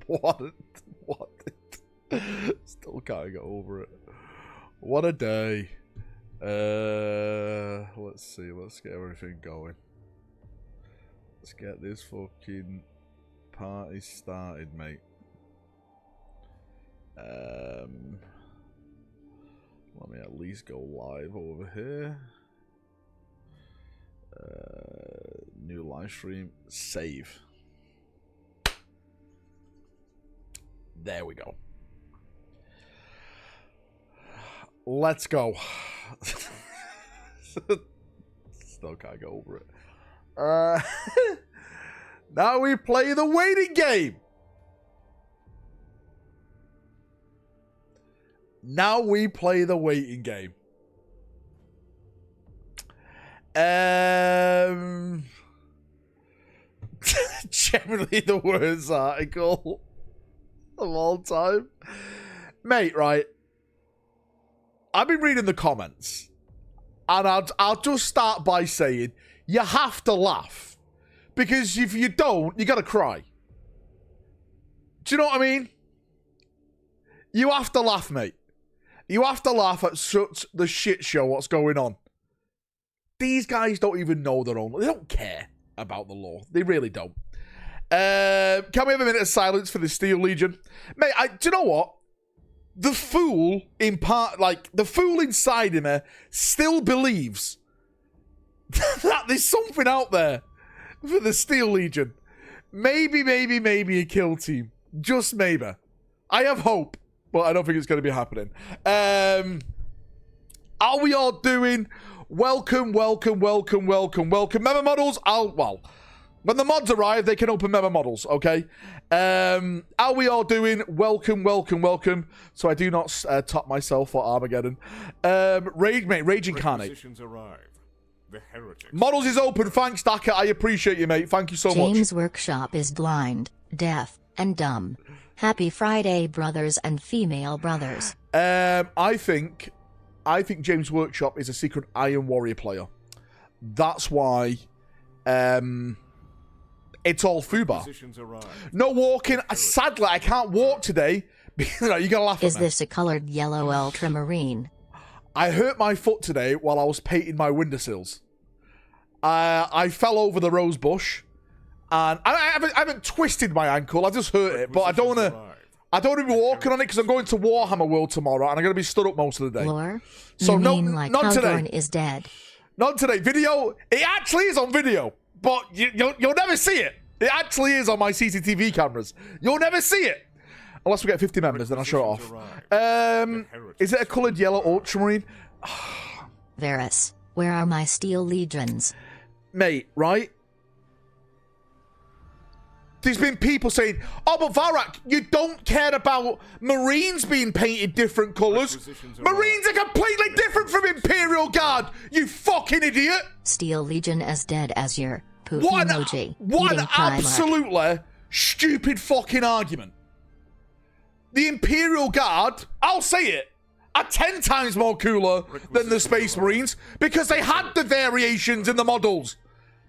What? Still can't get over it. What a day. Let's see. Let's get everything going. Let's get this fucking party started, mate. Let me at least go live over here. New live stream. Save. There we go. Let's go. Still can't go over it. Now we play the waiting game. Now we play the waiting game. Generally the worst article of all time. Mate, right. I've been reading the comments. And I'll just start by saying, you have to laugh. Because if you don't, you gotta cry. Do you know what I mean? You have to laugh, mate. You have to laugh at such the shit show what's going on. These guys don't even know their own. They don't care about the law. They really don't. Can we have a minute of silence for the Steel Legion? Mate, do you know what? The fool in part, like, the fool inside him still believes that there's something out there for the Steel Legion. Maybe a kill team. Just maybe. I have hope, but I don't think it's going to be happening. Are we all doing? Welcome. Member models, when the mods arrive, they can open member models, okay? Are we all doing? Welcome. So I do not top myself for Armageddon. Rage Incarnate. Models is open. Thanks, Daka. I appreciate you, mate. Thank you so much. James Workshop is blind, deaf, and dumb. Happy Friday, brothers and female brothers. I think James Workshop is a secret Iron Warrior player. That's why it's all Fubar. No walking. Sadly, I can't walk today. You gotta laugh at me. Is this a colored yellow ultramarine? I hurt my foot today while I was painting my windowsills. I fell over the rose bush, and I haven't twisted my ankle. I just hurt it, but I don't want to be walking on it because I'm going to Warhammer World tomorrow, and I'm going to be stood up most of the day. Lore? So you mean like not today. Is dead. Not today. Video. It actually is on video, but you'll never see it. It actually is on my CCTV cameras. You'll never see it. Unless we get 50 members, then I'll show it off. Is it a coloured yellow ultramarine? Varus, where are my Steel Legions? Mate, right? There's been people saying, oh, but Valrak, you don't care about Marines being painted different colours. Marines are completely different from Imperial Guard, you fucking idiot! Steel Legion as dead as your poop emoji. What an absolutely stupid fucking argument. The Imperial Guard, I'll say it, are 10 times more cooler than the Space Marines because they had the variations in the models.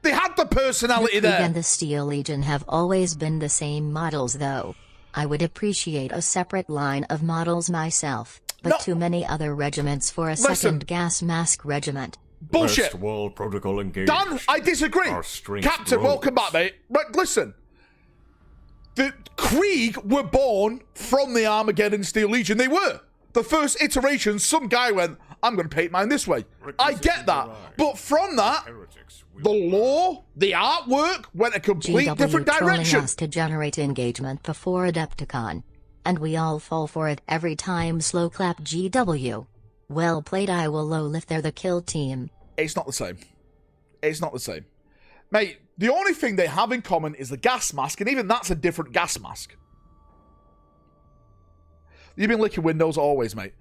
They had the personality there. And the Steel Legion have always been the same models, though. I would appreciate a separate line of models myself, but too many other regiments for a second gas mask regiment. Bullshit. First wall protocol engaged. Dan, I disagree. Captain, welcome back, mate. But listen, the Krieg were born from the Armageddon Steel Legion. They were. The first iteration, some guy went, I'm going to paint mine this way. I get that. But from that, the lore, the artwork went a complete different direction. Us to generate engagement before Adepticon. And we all fall for it every time. Slow clap GW. Well played. I will low lift. They're the kill team. It's not the same. It's not the same. Mate, the only thing they have in common is the gas mask, and even that's a different gas mask. You've been licking windows always, mate.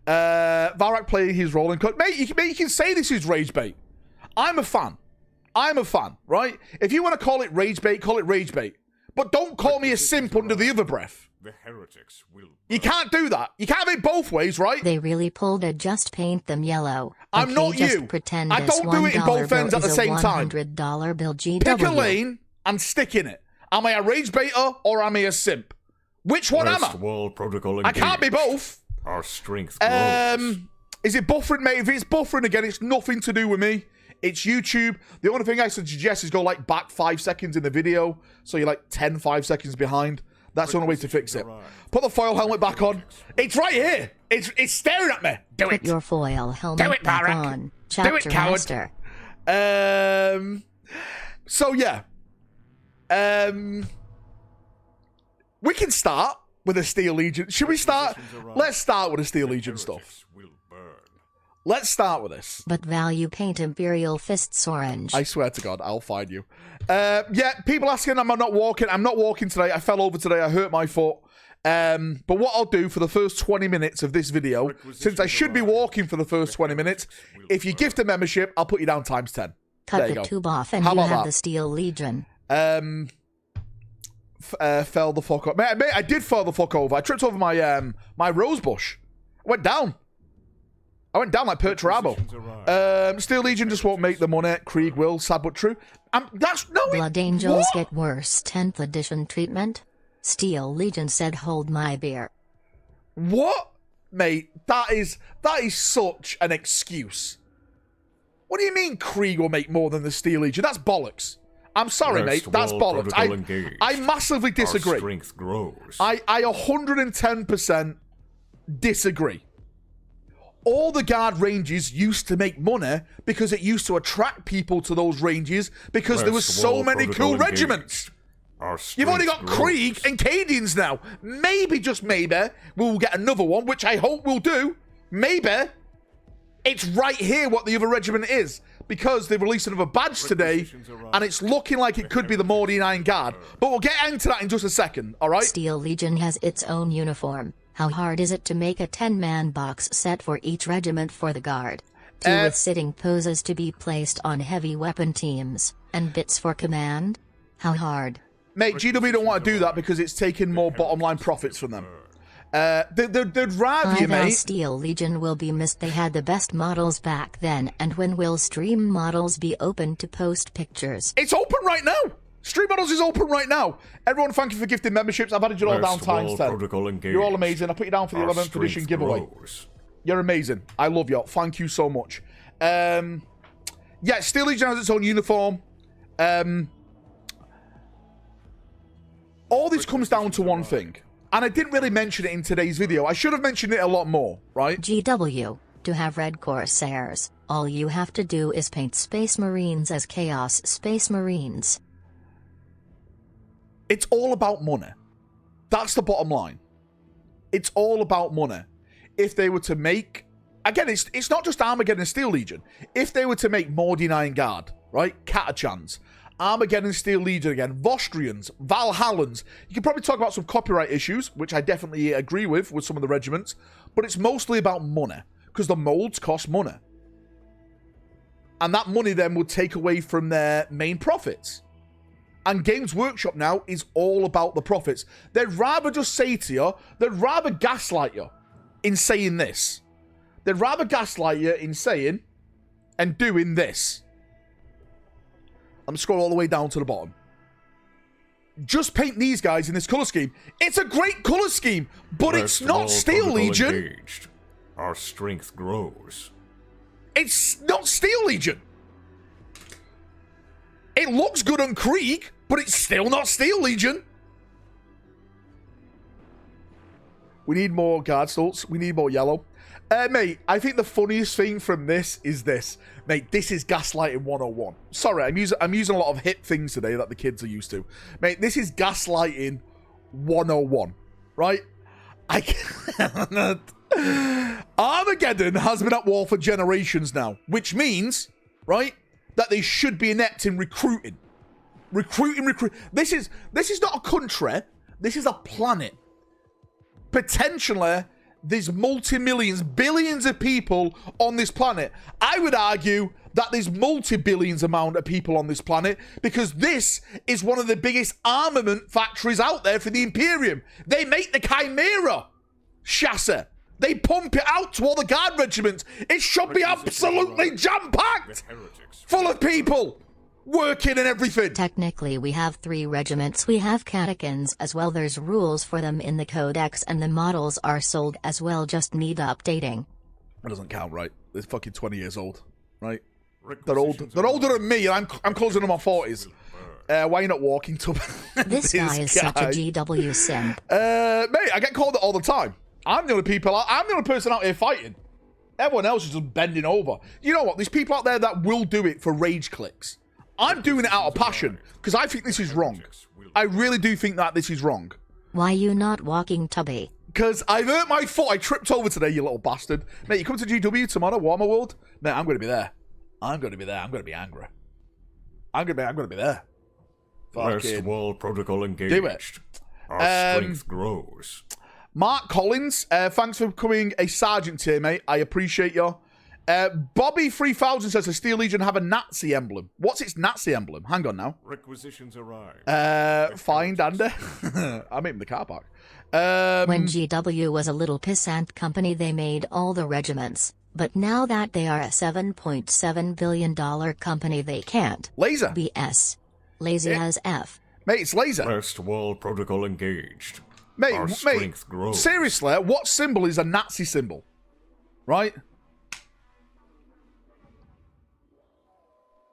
Valrak playing his role in... Mate, you can say this is rage bait. I'm a fan. Right? If you want to call it rage bait, call it rage bait. But don't call me a simp under the other breath. The heretics will... You can't do that. You can't have it both ways, right? They really pulled a just paint them yellow. I'm not you. I don't do it in both ends at the same time. $100 bill GW. Pick a lane and stick in it. Am I a rage baiter or am I a simp? Which one am I? Wall protocol I can't be both. Our strength grows. Is it buffering, mate? If it's buffering again, it's nothing to do with me. It's YouTube. The only thing I suggest is go like back 5 seconds in the video, so you're like 5 seconds behind. That's the only way to fix it. Put the foil helmet back on. It's right here. It's staring at me. Do it. Put your foil helmet back on. Do it, coward. So yeah. We can start with a Steel Legion. Should we start? Let's start with the Steel Legion stuff. Let's start with this. But value paint Imperial fists orange. I swear to God, I'll find you. Yeah, people asking, am I not walking? I'm not walking today. I fell over today. I hurt my foot. But what I'll do for the first 20 minutes of this video, since I should be walking for the first 20 minutes, if you gift a membership, I'll put you down times 10. Cut the tube off and you have the Steel Legion. Fell the fuck up. Mate, I did fall the fuck over. I tripped over my my rose bush. I went down. I went down like Perturabo. Steel Legion just won't make the money. Krieg will. Sad but true. Blood Angels get worse. 10th edition treatment. Steel Legion said, "Hold my beer." What, mate? That is such an excuse. What do you mean Krieg will make more than the Steel Legion? That's bollocks. I'm sorry, mate. That's bollocks. I massively disagree. Our strength grows. I 110% disagree. All the guard ranges used to make money because it used to attract people to those ranges because there were so many cool regiments. You've only got Krieg and Cadians now. Maybe, just maybe, we'll get another one, which I hope we'll do. Maybe. It's right here what the other regiment is, because they've released another badge today, and it's looking like it could be the Mordy 9 Guard. But we'll get into that in just a second, alright? Steel Legion has its own uniform. How hard is it to make a 10-man box set for each regiment for the Guard? 2 with sitting poses to be placed on heavy weapon teams, and bits for command? How hard? Mate, GW don't want to do that because it's taking more bottom line profits from them. They'd rather you, mate. Steel Legion will be missed. They had the best models back then. And when will stream models be open to post pictures? It's open right now. Stream models is open right now. Everyone, thank you for gifting memberships. I've added you all down times 10. You're all amazing. I put you down for the 11th edition giveaway. You're amazing. I love you. Thank you so much. Yeah, Steel Legion has its own uniform. All this comes down to one thing. And I didn't really mention it in today's video. I should have mentioned it a lot more, right? GW, to have Red Corsairs, all you have to do is paint Space Marines as Chaos Space Marines. It's all about money. That's the bottom line. It's all about money. If they were to make... Again, it's not just Armageddon Steel Legion. If they were to make Mordy 9 Guard, right? Catachans, Armageddon Steel Legion again, Vostrians, Valhallans. You can probably talk about some copyright issues, which I definitely agree with some of the regiments, but it's mostly about money, because the molds cost money. And that money then would take away from their main profits. And Games Workshop now is all about the profits. They'd rather just say to you, they'd rather gaslight you in saying this. They'd rather gaslight you in saying and doing this. I'm scrolling all the way down to the bottom. Just paint these guys in this color scheme. It's a great color scheme, but it's not Steel Legion. Engaged. Our strength grows. It's not Steel Legion. It looks good on Krieg, but it's still not Steel Legion. We need more guard stalks. We need more yellow. Mate, I think the funniest thing from this is this. Mate, this is gaslighting 101. Sorry, I'm using a lot of hip things today that the kids are used to. Mate, this is gaslighting 101, right? I cannot. Armageddon has been at war for generations now, which means, right, that they should be inept in recruiting. Recruiting. This is not a country. This is a planet. Potentially, there's multi-millions, billions of people on this planet. I would argue that there's multi-billions amount of people on this planet because this is one of the biggest armament factories out there for the Imperium. They make the Chimera chassis. They pump it out to all the guard regiments. It should be absolutely jam-packed full of people. working and everything. Technically we have 3 regiments. We have catechins as well. There's rules for them in the codex and the models are sold as well, just need updating. That doesn't count, right? They're fucking 20 years old, right? They're old. They're older than me, and I'm closing on my 40s. Why are you not walking to This guy is such a GW simp. Mate, I get called it all the time. I'm the only person out here fighting. Everyone else is just bending over. You know what? There's people out there that will do it for rage clicks. I'm doing it out of passion because I think this is wrong. I really do think that this is wrong. Why you not walking, Tubby? Because I've hurt my foot. I tripped over today, you little bastard. Mate, you come to GW tomorrow, Warhammer World? Mate, I'm going to be there. I'm going to be there. I'm going to be angry. I'm going to be there. First wall protocol engaged. Do it. Our strength grows. Mark Collins, thanks for becoming a sergeant here, mate. I appreciate you. Bobby 3000 says the Steel Legion have a Nazi emblem. What's its Nazi emblem? Hang on now. Requisitions arrive. Fine, Andy. I'm in the car park. When GW was a little pissant company, they made all the regiments. But now that they are a $7.7 billion company, they can't. Laser. BS. Lazy as F. Mate, it's laser. First wall protocol engaged. Mate, Our strength grows. Seriously, what symbol is a Nazi symbol? Right?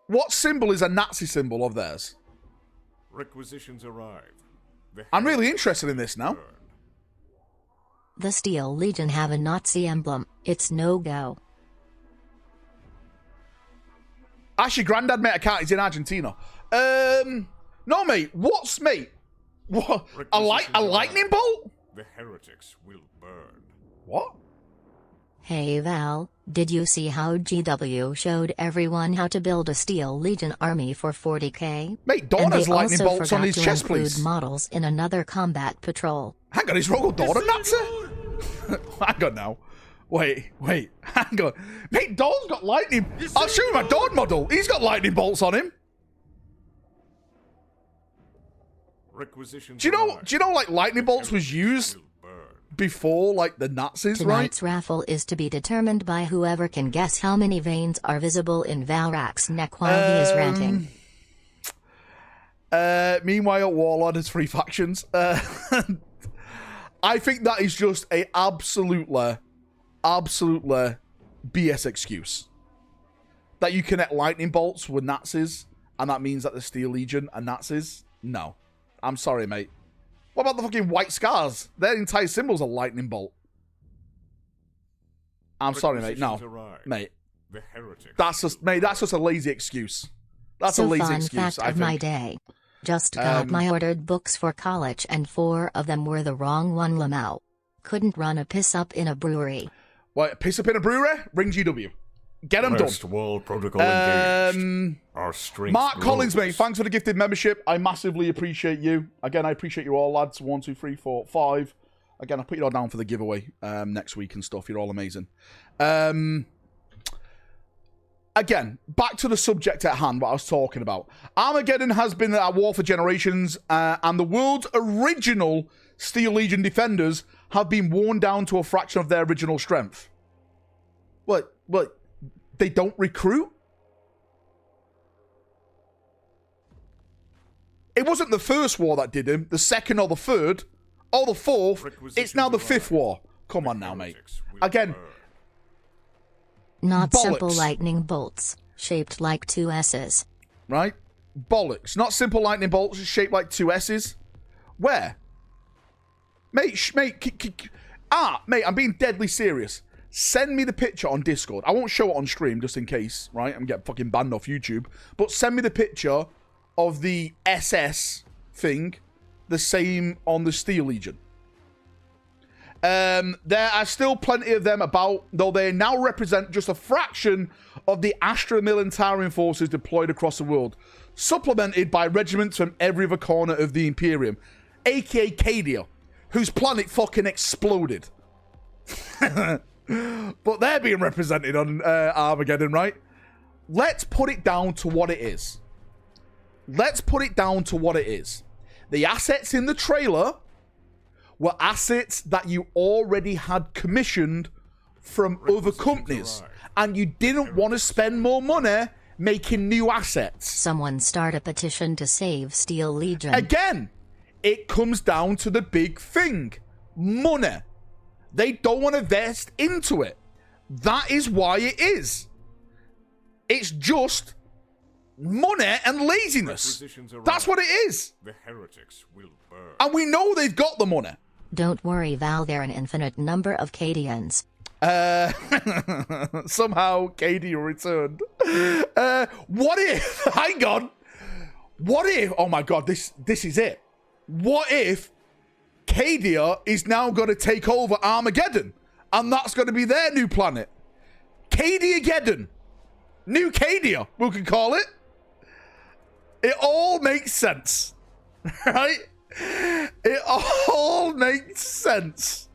What symbol is a Nazi symbol of theirs? Requisitions arrive. I'm really interested in this now. The Steel Legion have a Nazi emblem. It's no-go. Actually, Grandad, mate, I can't. He's in Argentina. No, mate. What's, mate? What? A lightning bolt? The heretics will burn. What? Hey Val, did you see how GW showed everyone how to build a Steel Legion army for 40k? Mate, Dawn has lightning bolts on his chest, please. Models in another combat patrol. Hang on, is Rogo Dawn a Nazi? Hang on now. Wait, hang on. Mate, Dawn's got lightning. I'll show you my Dawn model. He's got lightning bolts on him. Requisitions Do you know, like, lightning bolts was used before, like, the Nazis, right? Tonight's raffle is to be determined by whoever can guess how many veins are visible in Valrak's neck while he is ranting. Meanwhile, Warlord has 3 factions. I think that is just a absolutely BS excuse. That you connect lightning bolts with Nazis, and that means that the Steel Legion are Nazis? No. I'm sorry, mate. What about the fucking white scars? Their entire symbol's a lightning bolt. I'm sorry, mate. No. Mate. That's just a lazy excuse. That's a lazy excuse, fact of my day. Just got my ordered books for college and 4 of them were the wrong one. Lamau. Couldn't run a piss up in a brewery. What, piss up in a brewery? Ring GW. Get them done. Wall protocol engaged. Our strength Mark grows. Collins, mate. Thanks for the gifted membership. I massively appreciate you. Again, I appreciate you all, lads. 1, 2, 3, 4, 5. Again, I'll put you all down for the giveaway next week and stuff. You're all amazing. Again, back to the subject at hand, what I was talking about. Armageddon has been at war for generations, and the world's original Steel Legion defenders have been worn down to a fraction of their original strength. What? They don't recruit? It wasn't the first war that did him, the second or the third, or the fourth. It's now the 5th war. Come on now, mate. Again, not bollocks. Simple lightning bolts, shaped like 2 S's. Right? Bollocks. Not simple lightning bolts shaped like 2 S's. Where? Mate, mate, I'm being deadly serious. Send me the picture on Discord. I won't show it on stream just in case, right? I'm getting fucking banned off YouTube. But send me the picture of the SS thing, the same on the Steel Legion. There are still plenty of them about, though they now represent just a fraction of the Astra Militarian forces deployed across the world, supplemented by regiments from every other corner of the Imperium, aka Cadia, whose planet fucking exploded. But they're being represented on Armageddon, right? Let's put it down to what it is. The assets in the trailer were assets that you already had commissioned from other companies. And you didn't want to spend more money making new assets. Someone start a petition to save Steel Legion. Again, it comes down to the big thing. Money. They don't want to invest into it. That is why it is. It's just money and laziness. That's what it is. The heretics will burn. And we know they've got the money. Don't worry, Val, there are an infinite number of Cadians. Somehow Katie returned. What if? Hang on. What if? Oh my god, this is it. What if Cadia is now going to take over Armageddon, and that's going to be their new planet? Cadia-geddon. New Cadia, we can call it. It all makes sense, right? It all makes sense.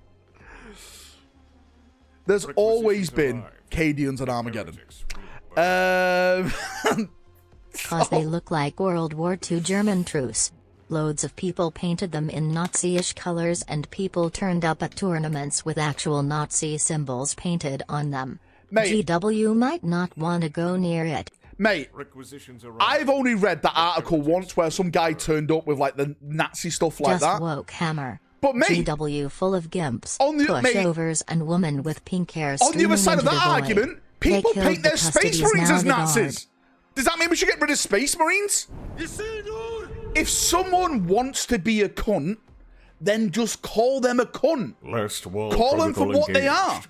There's always been Cadians and Armageddon. Cause they look like World War II German troops. Loads of people painted them in Nazi-ish colors, and people turned up at tournaments with actual Nazi symbols painted on them. Mate, GW might not want to go near it. Mate, I've only read that article once where some guy turned up with like the Nazi stuff like Just that. woke hammer. But mate, GW full of gimps, mate, pushovers, and women with pink hair. On the other side of that void. argument, people paint their Space Marines as Nazis. Guard. Does that mean we should get rid of Space Marines? If someone wants to be a cunt, then just call them a cunt. Call them for what they are.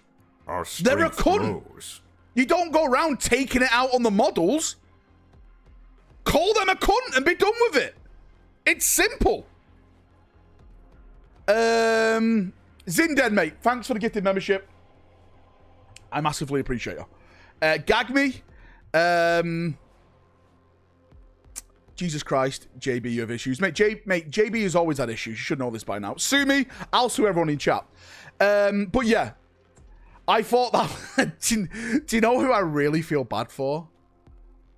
They're a cunt. Grows. You don't go around taking it out on the models. Call them a cunt and be done with it. It's simple. Zinden, mate, thanks for the gifted membership. I massively appreciate you. Gag me. Jesus Christ, JB, you have issues. Mate, JB has always had issues. You should know this by now. Sue me. I'll sue everyone in chat. But yeah, I thought that... do you know who I really feel bad for?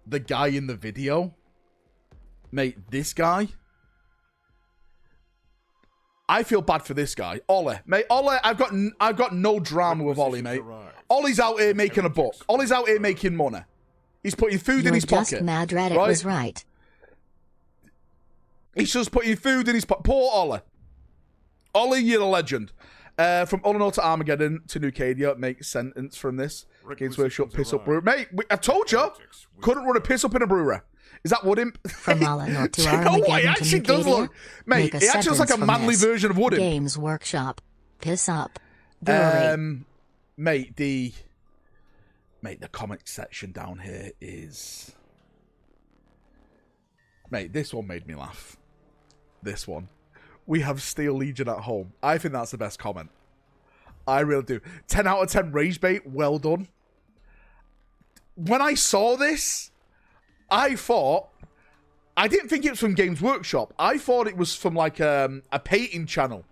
The guy in the video. Mate, this guy. I feel bad for this guy. Ollie. Mate, Ollie, I've got no drama with Ollie, mate. Ollie's out here making a buck. Ollie's out here making money. He's putting food in his pocket. You're just mad Reddit was right. He's just putting food in his pocket. Poor Ollie. Ollie, you're a legend. From Unknown to Armageddon to Nucadia, make sentence from this. Games Workshop, piss up brewery. Mate, I told you. Couldn't run a piss up in a brewery. Is that Wood Imp? From Alanor to Armageddon no, it actually to does look... Mate, it actually looks like a manly version of Wood Imp. Games Workshop. Piss up. Brewery. Mate, the comment section down here is... Mate, this one made me laugh. This one. We have Steel Legion at home. I think that's the best comment. I really do. 10 out of 10 rage bait. Well done. When I saw this, I thought... I didn't think it was from Games Workshop. I thought it was from like a painting channel.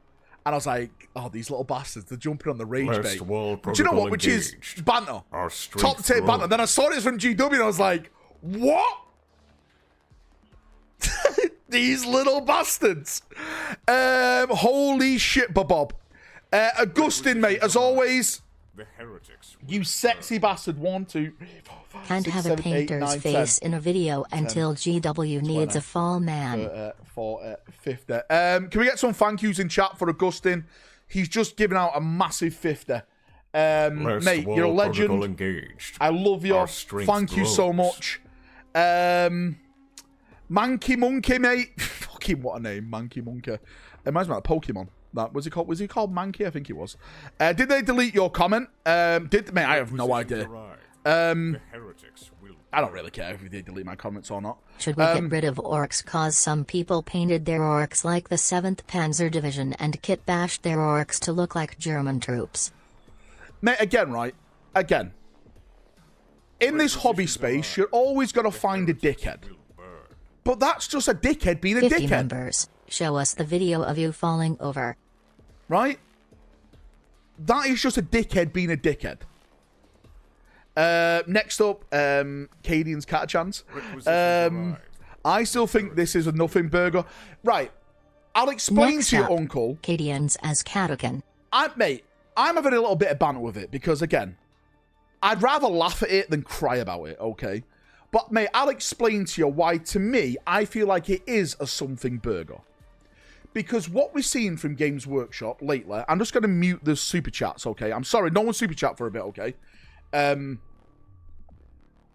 And I was like, oh, these little bastards, they're jumping on the rage bait. Do you know what? Which is banter. Top tier banter. Then I saw it from GW and I was like, what? These little bastards. Holy shit, Bob. Augustine, mate, as always. The heretics. You sexy bastard. 1, 2, 3, 4, 5, Can't 6, have 7, a painter's 8, 9, face 10, in a video until 10, GW needs 20, a fall man. 40, 50. Can we get some thank yous in chat for Augustine? He's just given out a massive 50. Mate, you're a legend. Engaged. I love you. Thank you so much. Manky Monkey, mate. Fucking what a name, Manky Monkey. It reminds me of Pokemon. That was he called? Was he called Manky? I think he was. Did they delete your comment? Mate, I have no idea. I don't really care if they delete my comments or not. Should we get rid of orcs? Cause some people painted their orcs like the 7th Panzer Division and kit bashed their orcs to look like German troops. Mate, again, right? Again. In this hobby space, you're always going to find a dickhead. But that's just a dickhead being a 50 dickhead. members. Show us the video of you falling over. Right? That is just a dickhead being a dickhead. Next up, Cadian's Catachans. I still think this is a nothing burger. Right. I'll explain Next to your up, uncle. Cadians as Catacan. Mate, I'm having a little bit of banter with it because, again, I'd rather laugh at it than cry about it, okay? But, mate, I'll explain to you why, to me, I feel like it is a something burger. Because what we're seeing from Games Workshop lately, I'm just going to mute the super chats, okay? I'm sorry, no one super chat for a bit, okay?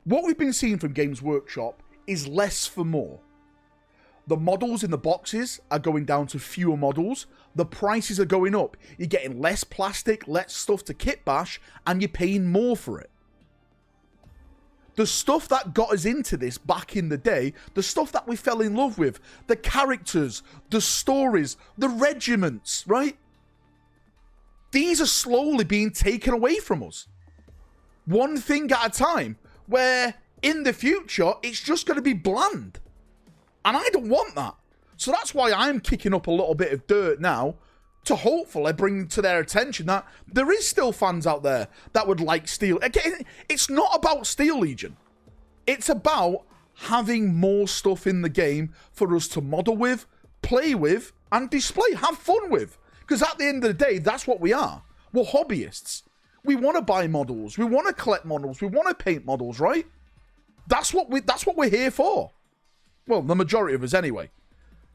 What we've been seeing from Games Workshop is less for more. The models in the boxes are going down to fewer models. The prices are going up. You're getting less plastic, less stuff to kit bash, and you're paying more for it. The stuff that got us into this back in the day, the stuff that we fell in love with, the characters, the stories, the regiments, right? These are slowly being taken away from us. One thing at a time, where in the future, it's just going to be bland. And I don't want that. So that's why I'm kicking up a little bit of dirt now to hopefully bring to their attention that there is still fans out there that would like Steel. Again, it's not about Steel Legion. It's about having more stuff in the game for us to model with, play with, and display, have fun with. Because at the end of the day, that's what we are. We're hobbyists. We want to buy models. We want to collect models. We want to paint models, right? That's what we're here for. Well, the majority of us anyway.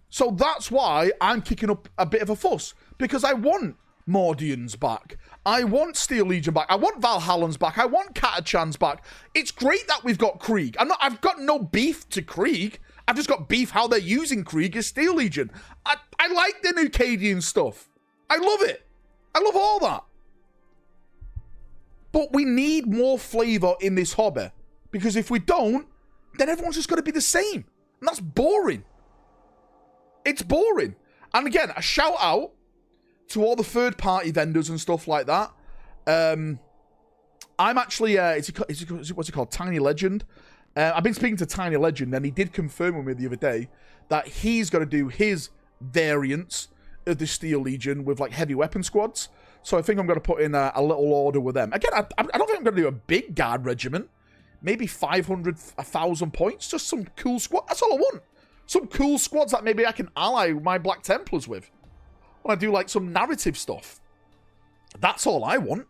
So that's why I'm kicking up a bit of a fuss. Because I want Mordians back. I want Steel Legion back. I want Valhallans back. I want Katachans back. It's great that we've got Krieg. I've got no beef to Krieg. I've just got beef how they're using Krieg as Steel Legion. I like the Nucadian stuff. I love it. I love all that. But we need more flavour in this hobby. Because if we don't, then everyone's just going to be the same. And that's boring. It's boring. And again, a shout out to all the third-party vendors and stuff like that. I'm actually, what's it called? Tiny Legend. I've been speaking to Tiny Legend, and he did confirm with me the other day that he's going to do his variants of the Steel Legion with, like, heavy weapon squads. So I think I'm going to put in a little order with them. Again, I don't think I'm going to do a big guard regiment. Maybe 500, 1,000 points. Just some cool squad. That's all I want. Some cool squads that maybe I can ally my Black Templars with. When I do, like, some narrative stuff. That's all I want.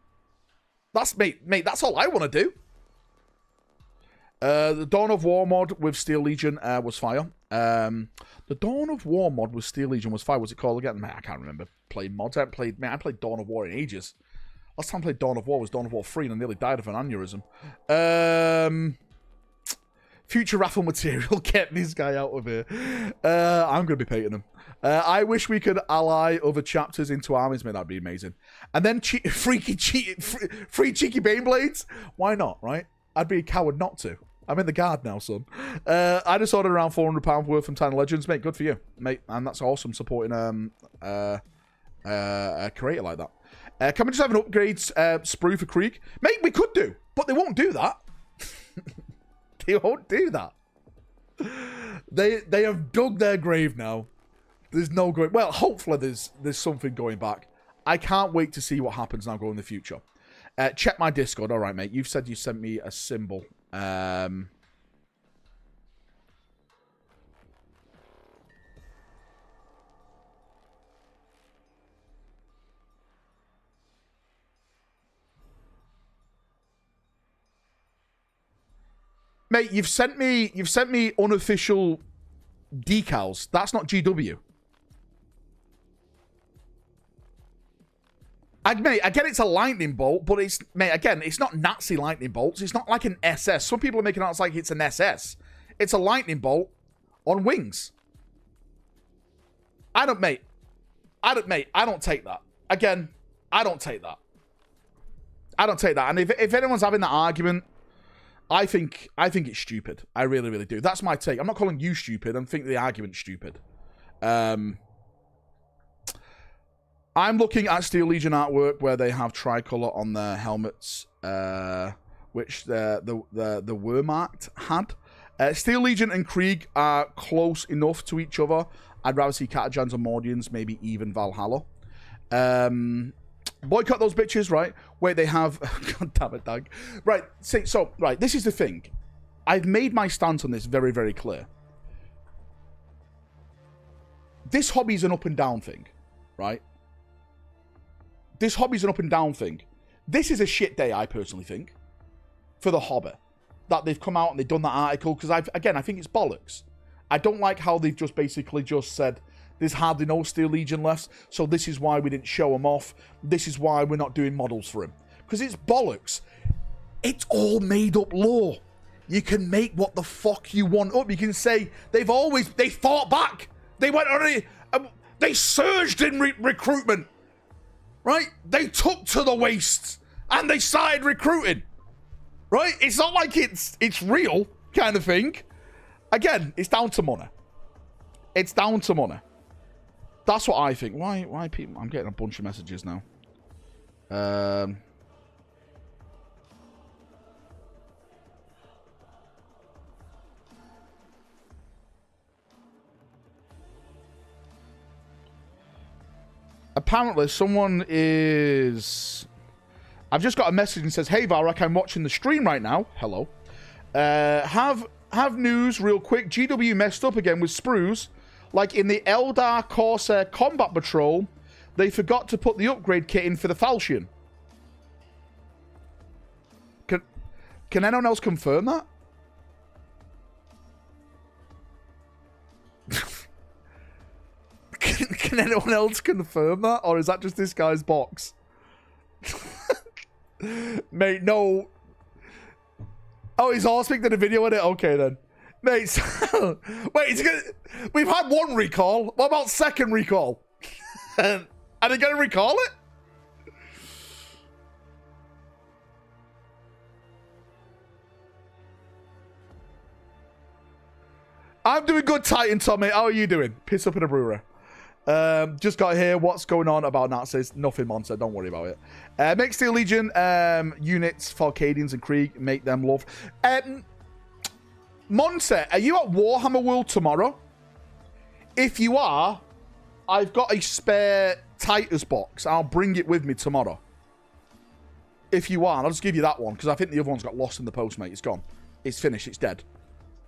Mate, that's all I want to do. The Dawn of War mod with Steel Legion was fire. The Dawn of War mod with Steel Legion was fire. What's it called again? Man, I can't remember playing mods. I played Dawn of War in ages. Last time I played Dawn of War was Dawn of War 3 and I nearly died of an aneurysm. Future raffle material. Get this guy out of here. I'm going to be painting him. I wish we could ally other chapters into armies. Man, that'd be amazing. And then free cheeky Baneblades. Why not, right? I'd be a coward not to. I'm in the guard now, son. I just ordered around £400 worth from Tiny Legends. Mate, good for you, mate. And that's awesome, supporting a creator like that. Can we just have an upgrades sprue for Krieg? Mate, we could do, but they won't do that. They won't do that. They have dug their grave now. There's no going... Well, hopefully there's something going back. I can't wait to see what happens now going in the future. Check my Discord. All right, mate. You've said you sent me a symbol. Mate, you've sent me unofficial decals. That's not GW. Mate, I get it's a lightning bolt, but it's not Nazi lightning bolts. It's not like an SS. Some people are making it out like it's an SS. It's a lightning bolt on wings. I don't take that. Again, I don't take that. I don't take that. And if anyone's having that argument, I think it's stupid. I really, really do. That's my take. I'm not calling you stupid. I'm thinking the argument's stupid. I'm looking at Steel Legion artwork where they have tricolour on their helmets, which the Wehrmacht had. Steel Legion and Krieg are close enough to each other. I'd rather see Katachans and Mordians, maybe even Valhalla. Boycott those bitches, right? Where they have... God damn it, Doug. Right, right, this is the thing. I've made my stance on this very, very clear. This hobby is an up and down thing, right? This hobby is an up and down thing. This is a shit day, I personally think, for the hobby. that they've come out and they've done that article, because I think it's bollocks. I don't like how they've just basically just said there's hardly no Steel Legion left, so this is why we didn't show him off. This is why we're not doing models for him. Because it's bollocks. It's all made up lore. You can make what the fuck you want up. You can say they fought back. They went on they surged in recruitment. Right? They took to the wastes and they started recruiting. Right? It's not like it's real kind of thing. Again, it's down to money. It's down to money. That's what I think. Why people? I'm getting a bunch of messages now. Apparently, someone is... I've just got a message and says, "Hey, Valrak, I'm watching the stream right now." Hello. Have news real quick. GW messed up again with sprues. Like in the Eldar Corsair Combat Patrol, they forgot to put the upgrade kit in for the Falchion. Can anyone else confirm that? Can anyone else confirm that? Or is that just this guy's box? Mate, no. Oh, he's all speaking to the video in it? Okay, then. Mate, so, wait, we've had one recall. What about second recall? Are they going to recall it? I'm doing good, Titan Tommy. How are you doing? Piss up in a brewery. Just got here. What's going on about Nazis? Nothing, Monster. Don't worry about it. Make Steel Legion units, Falcadians and Krieg. Make them love. Monster, are you at Warhammer World tomorrow? If you are, I've got a spare Titus box. I'll bring it with me tomorrow. If you are, I'll just give you that one, because I think the other one's got lost in the post, mate. It's gone. It's finished. It's dead.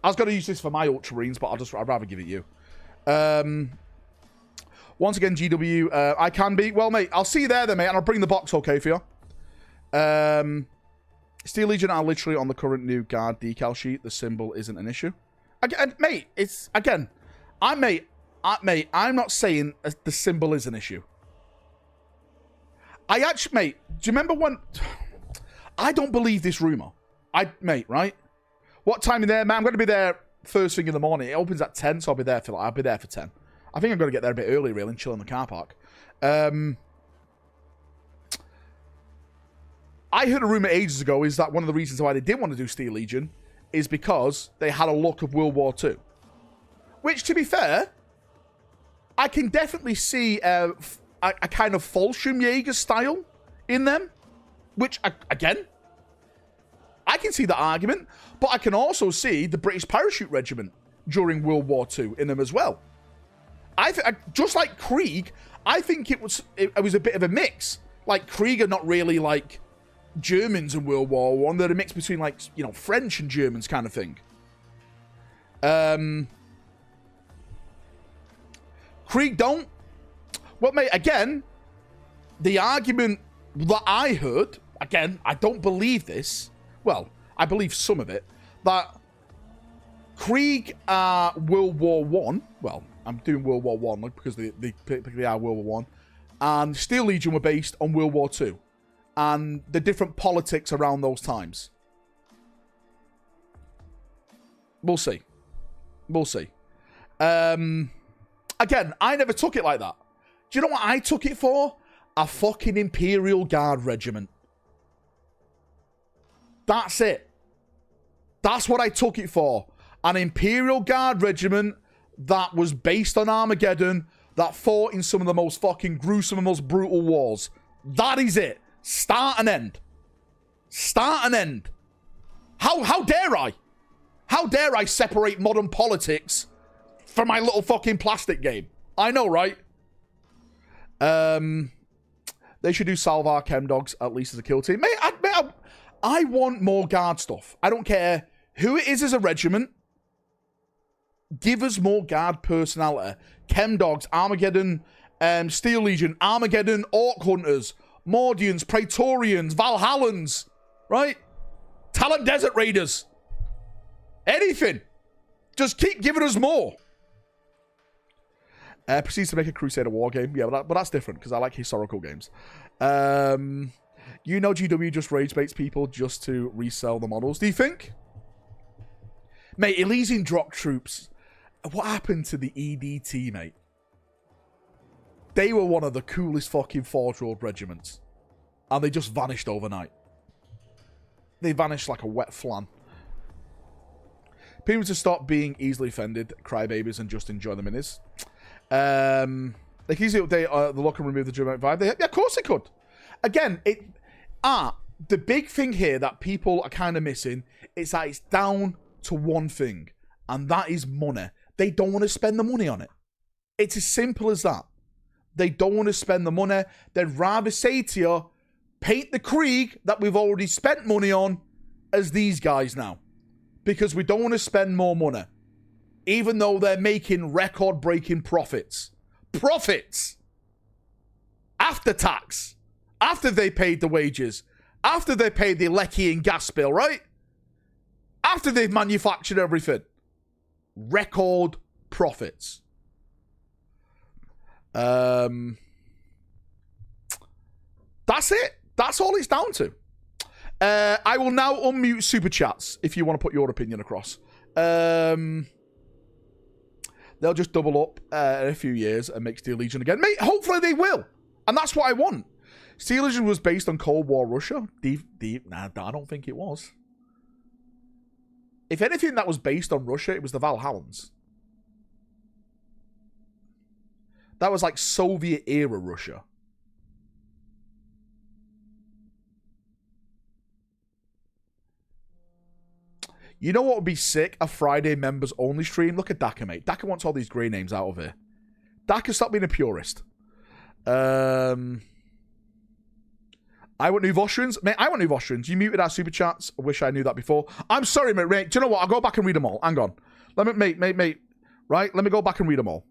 I was going to use this for my Ultramarines, but I'd rather give it you. Once again, GW, I can be. Well, mate, I'll see you there then, mate, and I'll bring the box, okay, for you. Steel Legion are literally on the current new guard decal sheet. The symbol isn't an issue. Again, mate, it's, again, I'm not saying the symbol is an issue. I actually, mate, do you remember when... I don't believe this rumor. Mate, right? What time are you there, man? I'm going to be there first thing in the morning. It opens at 10, so I'll be there for 10. I think I'm going to get there a bit early, really, and chill in the car park. I heard a rumor ages ago is that one of the reasons why they didn't want to do Steel Legion is because they had a look of World War II. Which, to be fair, I can definitely see a kind of Fallschirmjäger style in them. Which, again, I can see the argument. But I can also see the British Parachute Regiment during World War II in them as well. Just like Krieg, I think it was a bit of a mix. Like, Krieg are not really like Germans in World War I. They're a mix between, like, you know, French and Germans kind of thing. Krieg don't. Well, mate, again, the argument that I heard, again, I don't believe this. Well, I believe some of it. That Krieg are World War I. Well, I'm doing World War I because they are World War I. And Steel Legion were based on World War II. And the different politics around those times. We'll see. We'll see. Again, I never took it like that. Do you know what I took it for? A fucking Imperial Guard regiment. That's it. That's what I took it for. An Imperial Guard regiment that was based on Armageddon, that fought in some of the most fucking gruesome and most brutal wars. That is it. Start and end. Start and end. How dare I? How dare I separate modern politics from my little fucking plastic game? I know, right? They should do Salvar Chem Dogs at least as a kill team. Mate, I want more guard stuff. I don't care who it is as a regiment. Give us more guard personality. Chem Dogs, Armageddon, Steel Legion, Armageddon, Orc Hunters, Mordians, Praetorians, Valhallans, right? Talent Desert Raiders. Anything. Just keep giving us more. Proceeds to make a Crusader war game. Yeah, but that's different because I like historical games. You know GW just rage baits people just to resell the models. Do you think? Mate, Elysian drop troops. What happened to the EDT, mate? They were one of the coolest fucking Forge World regiments. And they just vanished overnight. They vanished like a wet flan. People to stop being easily offended, crybabies, and just enjoy the minis. They can easily update the look and remove the German vibe. Yeah, of course they could. Again, the big thing here that people are kind of missing is that it's down to one thing, and that is money. They don't want to spend the money on it. It's as simple as that. They don't want to spend the money. They'd rather say to you, paint the Krieg that we've already spent money on as these guys now. Because we don't want to spend more money. Even though they're making record-breaking profits. Profits! After tax. After they paid the wages. After they paid the lecky and gas bill, right? After they've manufactured everything. Record profits. That's it. That's all it's down to. I will now unmute Super Chats if you want to put your opinion across. They'll just double up in a few years and make Steel Legion again. Mate, hopefully they will. And that's what I want. Steel Legion was based on Cold War Russia. Nah, I don't think it was. If anything that was based on Russia, it was the Valhalans. That was like Soviet-era Russia. You know what would be sick? A Friday members-only stream. Look at Daka, mate. Daka wants all these grey names out of here. Daka, stop being a purist. I want new Vostrians. Mate, I want new Vostrians. You muted our super chats. I wish I knew that before. I'm sorry, mate. Do you know what? I'll go back and read them all. Hang on. Let me, mate. Right? Let me go back and read them all.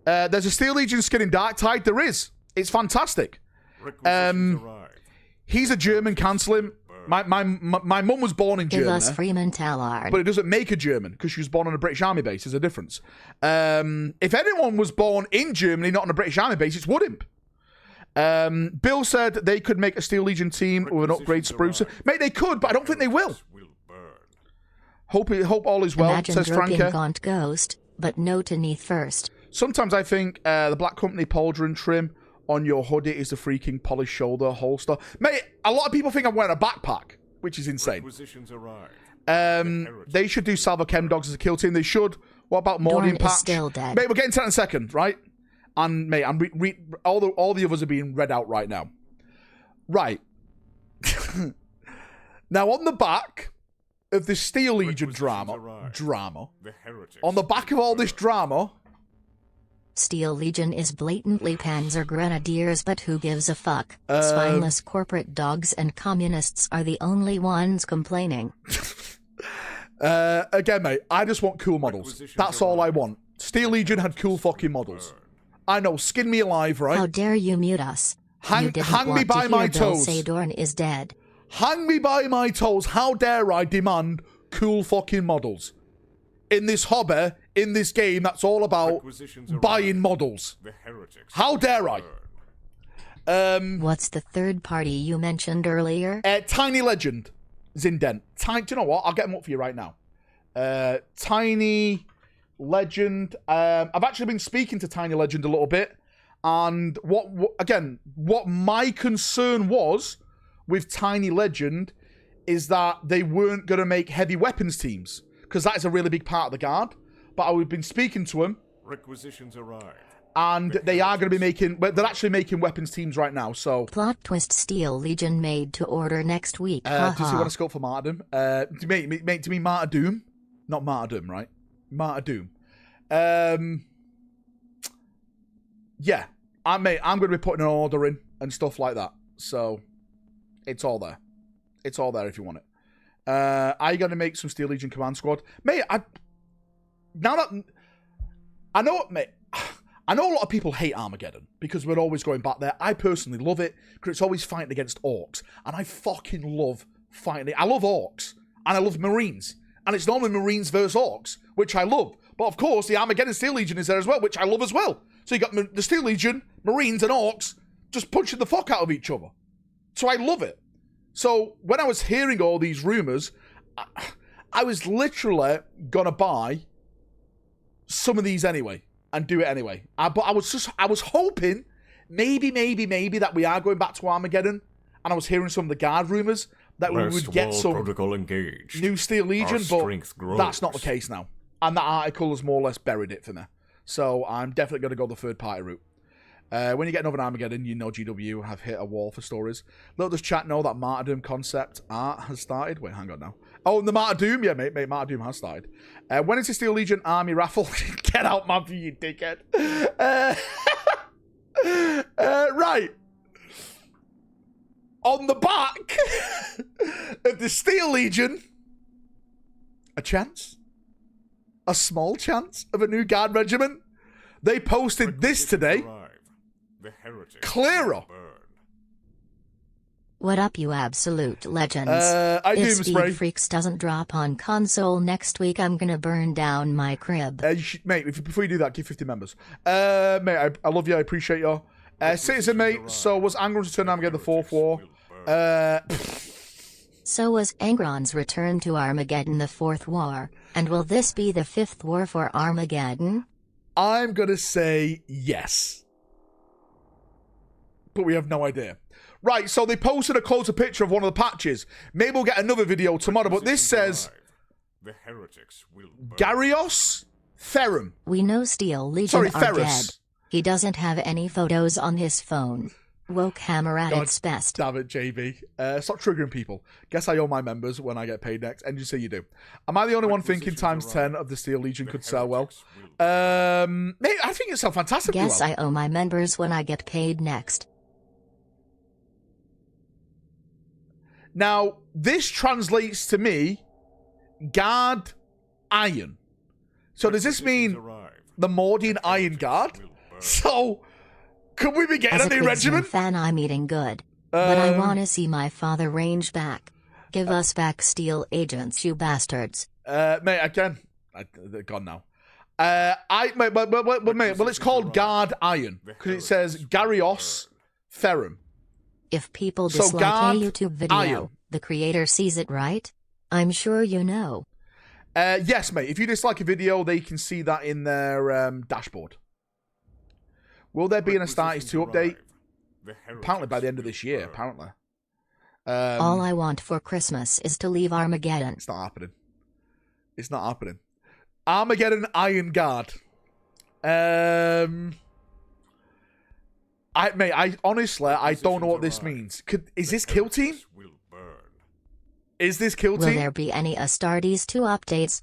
There's a Steel Legion skin in Dark Tide. There is. It's fantastic. He's a German, cancel him. My mum was born in Germany. Give us Freeman Tallard. But it doesn't make her German because she was born on a British Army base. There's a difference. If anyone was born in Germany, not on a British Army base, it's Woodimp. Bill said they could make a Steel Legion team with an upgrade sprucer. Mate, they could, but I don't think they will. Hope all is well, Imagine says Franca. Gaunt Ghost, but no to Neath first. Sometimes I think the Black Company pauldron trim on your hoodie is a freaking polished shoulder holster. Mate, a lot of people think I'm wearing a backpack, which is insane. They should do Salvo Chem Dogs as a kill team. They should. What about Morning Patch? Still dead. Mate, we're getting to that in a second, right? And mate, I'm all the others are being read out right now. Right. Now on the back of the Steel Legion drama, on the back of all this drama, Steel Legion is blatantly Panzer Grenadiers, but who gives a fuck? Spineless corporate dogs and communists are the only ones complaining. Again, mate, I just want cool models. That's all I want. Steel Legion had cool fucking models. I know, skin me alive, right? How dare you mute us? Hang me by my toes. Say Dorn is dead. Hang me by my toes. How dare I demand cool fucking models? In this hobby, in this game, that's all about buying models. How dare I? What's the third party you mentioned earlier? Tiny Legend. Zindent. Do you know what? I'll get them up for you right now. Tiny Legend. I've actually been speaking to Tiny Legend a little bit. And what my concern was with Tiny Legend is that they weren't going to make heavy weapons teams. Because that is a really big part of the guard. But I've been speaking to them. Requisitions arrived. And they are going to be making... They're actually making weapons teams right now, so... Plot twist: Steel Legion made to order next week. Does he want to scope for Martyrdom? To me, Martyrdom. Not Martyrdom, right? Martyrdom. Yeah. I'm going to be putting an order in and stuff like that. So, it's all there. It's all there if you want it. Are you going to make some Steel Legion Command Squad? Mate, I know a lot of people hate Armageddon because we're always going back there. I personally love it because it's always fighting against orcs. And I fucking love fighting it. I love orcs. And I love Marines. And it's normally Marines versus Orcs, which I love. But of course, the Armageddon Steel Legion is there as well, which I love as well. So you got the Steel Legion, Marines, and Orcs just punching the fuck out of each other. So I love it. So when I was hearing all these rumors, I was literally gonna buy some of these anyway and do it anyway. But I was hoping maybe that we are going back to Armageddon. And I was hearing some of the guard rumors that we would get some new Steel Legion, but that's not the case now. And that article has more or less buried it for me. So I'm definitely going to go the third-party route. When you get another Armageddon, you know GW have hit a wall for stories. Let this chat know that Martyrdom concept art has started. Wait, hang on now. Oh, and the Martyrdom? Yeah, mate, Martyrdom has started. When is the Steel Legion army raffle? Get out, man, for you dickhead. Right. On the back of the Steel Legion, a chance, a small chance of a new guard regiment. They posted this today. Clear up. What up, you absolute legends? I do, if Miss Speed Bray. Freaks doesn't drop on console next week, I'm gonna burn down my crib. Mate, before you do that, give 50 members. Mate, I love you. I appreciate you. Citizen, mate. So was Angron's return to Armageddon the fourth war? So was Angron's return to Armageddon the fourth war, and will this be the fifth war for Armageddon? I'm gonna say yes, but we have no idea. Right, so they posted a closer picture of one of the patches. Maybe we'll get another video tomorrow, but this says Garios Ferrum. We know Steel Legion are Ferrus. dead. He doesn't have any photos on his phone. Woke Hammer at its best. Damn it, JB. Stop triggering people. Guess I owe my members when I get paid next. And you say you do. Am I the only one thinking times 10 of the Steel Legion could sell well? Mate, I think it sell fantastically well. Guess I owe my members when I get paid next. Now, this translates to me, Guard Iron. So does this mean the Mordian Iron Guard? So, could we be getting a new regiment? Fan, I'm eating good. But I want to see my father range back. Give us back Steel Agents, you bastards. Mate, again, they're gone now. Mate, it's called Guard Iron. Because it says Garios Ferrum. If people dislike a YouTube video, Iron. The creator sees it, right? I'm sure you know. Yes, mate. If you dislike a video, they can see that in their dashboard. Will there be an Astartes 2 update? Apparently by the end of this year, apparently. All I want for Christmas is to leave Armageddon. It's not happening. It's not happening. Armageddon Iron Guard. I honestly, I don't know what this means. Is this Kill Team? Is this Kill Team? Will there be any Astartes 2 updates?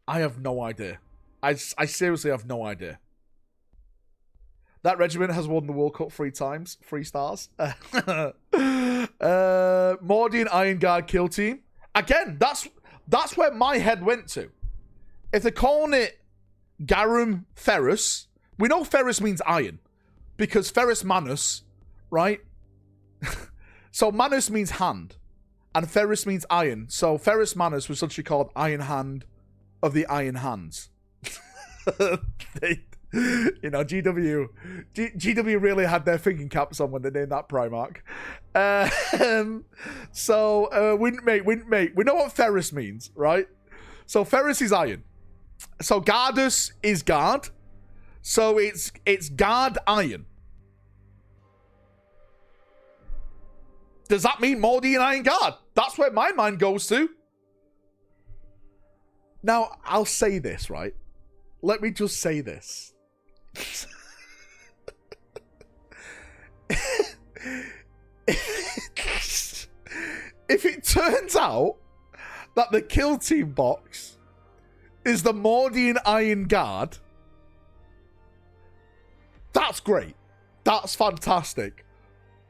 I have no idea. I seriously have no idea. That regiment has won the World Cup 3 times. 3 stars. Mordian Iron Guard Kill Team. Again, that's where my head went to. If they're calling it Garum Ferrus, we know Ferrus means iron. Because Ferrus Manus, right? So Manus means hand. And Ferrus means iron. So Ferrus Manus was actually called Iron Hand of the Iron Hands. GW really had their thinking caps on when they named that Primarch. Mate, we know what Ferrus means, right? So Ferrus is iron. So Gardus is guard. So it's guard iron. Does that mean Mordian Iron Guard? That's where my mind goes to. Now, I'll say this, right? Let me just say this. If it turns out that the Kill Team box is the Mordian Iron Guard, that's great. That's fantastic.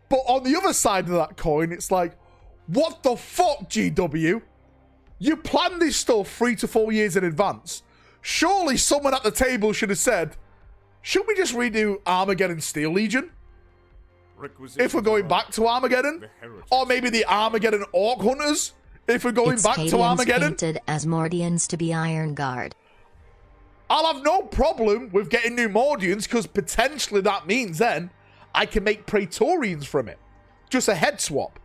But on the other side of that coin, it's like, what the fuck, GW? You planned this stuff 3 to 4 years in advance. Surely someone at the table should have said, should we just redo Armageddon Steel Legion? If we're going back to Armageddon? Or maybe the Armageddon Orc Hunters? if we're going back to Cadians Armageddon. painted as Mordians to be Iron Guard. I'll have no problem with getting new Mordians, because potentially that means then I can make Praetorians from it. Just a head swap.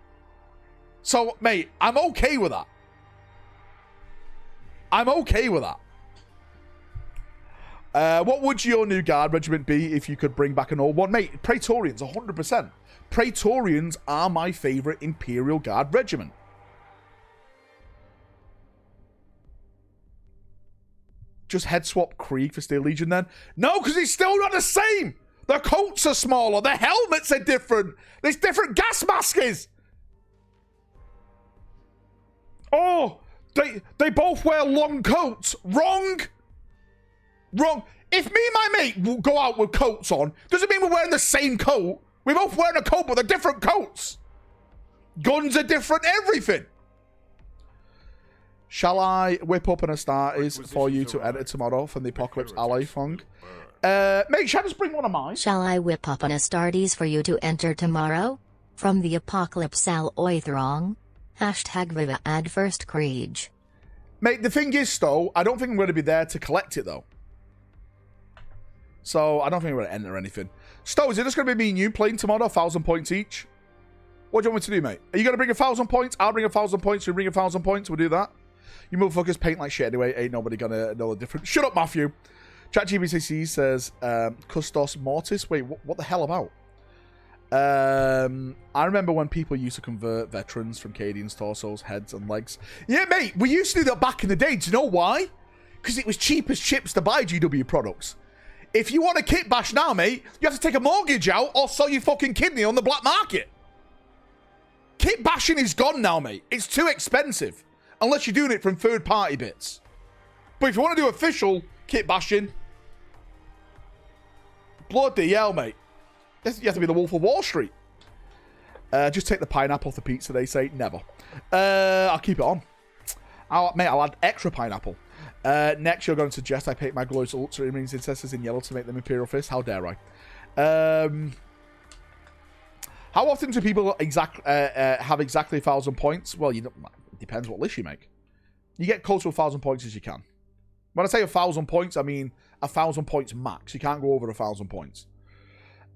So, mate, I'm okay with that. I'm okay with that. What would your new guard regiment be if you could bring back an old one? Mate, Praetorians, 100%. Praetorians are my favourite Imperial Guard regiment. Just head swap Krieg for Steel Legion then? No, because it's still not the same. The coats are smaller. The helmets are different. There's different gas masks. Oh, they both wear long coats. Wrong. Wrong. If me and my mate will go out with coats on, doesn't mean we're wearing the same coat. We're both wearing a coat, but they're different coats. Guns are different, everything. Shall I whip up an Astartes for you to edit tomorrow from the Apocalypse Ally Fung? Mate, shall I just bring one of mine? Shall I whip up an Astartes for you to enter tomorrow? From the Apocalypse Alloy Throng? Hashtag Viva Ad First Krieg. Mate, the thing is, though, I don't think I'm going to be there to collect it, though. So, I don't think I'm going to enter anything. Stowe, is it just going to be me and you playing tomorrow? 1,000 points each? What do you want me to do, mate? Are you going to bring 1,000 points? I'll bring 1,000 points. You bring 1,000 points. We'll do that. You motherfuckers paint like shit anyway. Ain't nobody going to know the difference. Shut up, Matthew. ChatGPT says, Custos Mortis. Wait, what the hell about? I remember when people used to convert veterans from Cadians' torsos, heads, and legs. Yeah, mate, we used to do that back in the day. Do you know why? Because it was cheap as chips to buy GW products. If you want a kit bash now, mate, you have to take a mortgage out or sell your fucking kidney on the black market. Kit bashing is gone now, mate. It's too expensive. Unless you're doing it from third-party bits. But if you want to do official kit bashing, bloody hell, mate. You have to be the Wolf of Wall Street. Just take the pineapple off the pizza, they say. Never. I'll keep it on. I'll add extra pineapple. Next, you're going to suggest I paint my glorious ultramarines ancestors in yellow to make them Imperial Fist? How dare I? How often do people have exactly 1,000 points? Well, it depends what list you make. You get close to 1,000 points as you can. When I say 1,000 points, I mean 1,000 points max. You can't go over 1,000 points.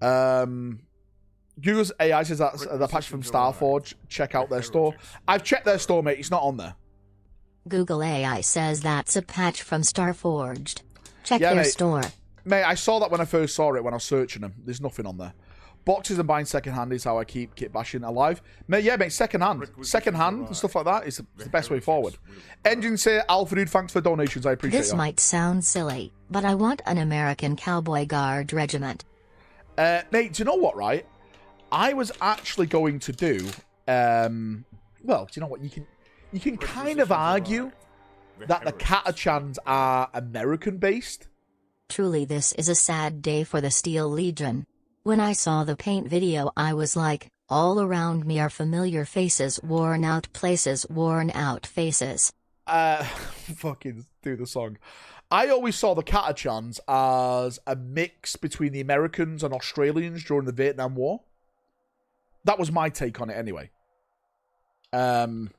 Google's AI says that's the patch from Starforge. Check out their store. I've checked their store, mate. It's not on there. Google AI says that's a patch from Starforged. Check their store. Mate, I saw that when I first saw it when I was searching them. There's nothing on there. Boxes and buying secondhand is how I keep kit bashing alive. Mate, yeah, mate, secondhand. Secondhand and stuff like that is the best way forward. Engine say, Alpha Dude, thanks for donations. I appreciate it. This might sound silly, but I want an American Cowboy Guard regiment. Mate, do you know what, right? I was actually going to do... well, do you know what? You can kind of argue that the Catachans are American-based. Truly, this is a sad day for the Steel Legion. When I saw the paint video, I was like, all around me are familiar faces, worn out places, worn out faces. Fucking do the song. I always saw the Catachans as a mix between the Americans and Australians during the Vietnam War. That was my take on it anyway. That's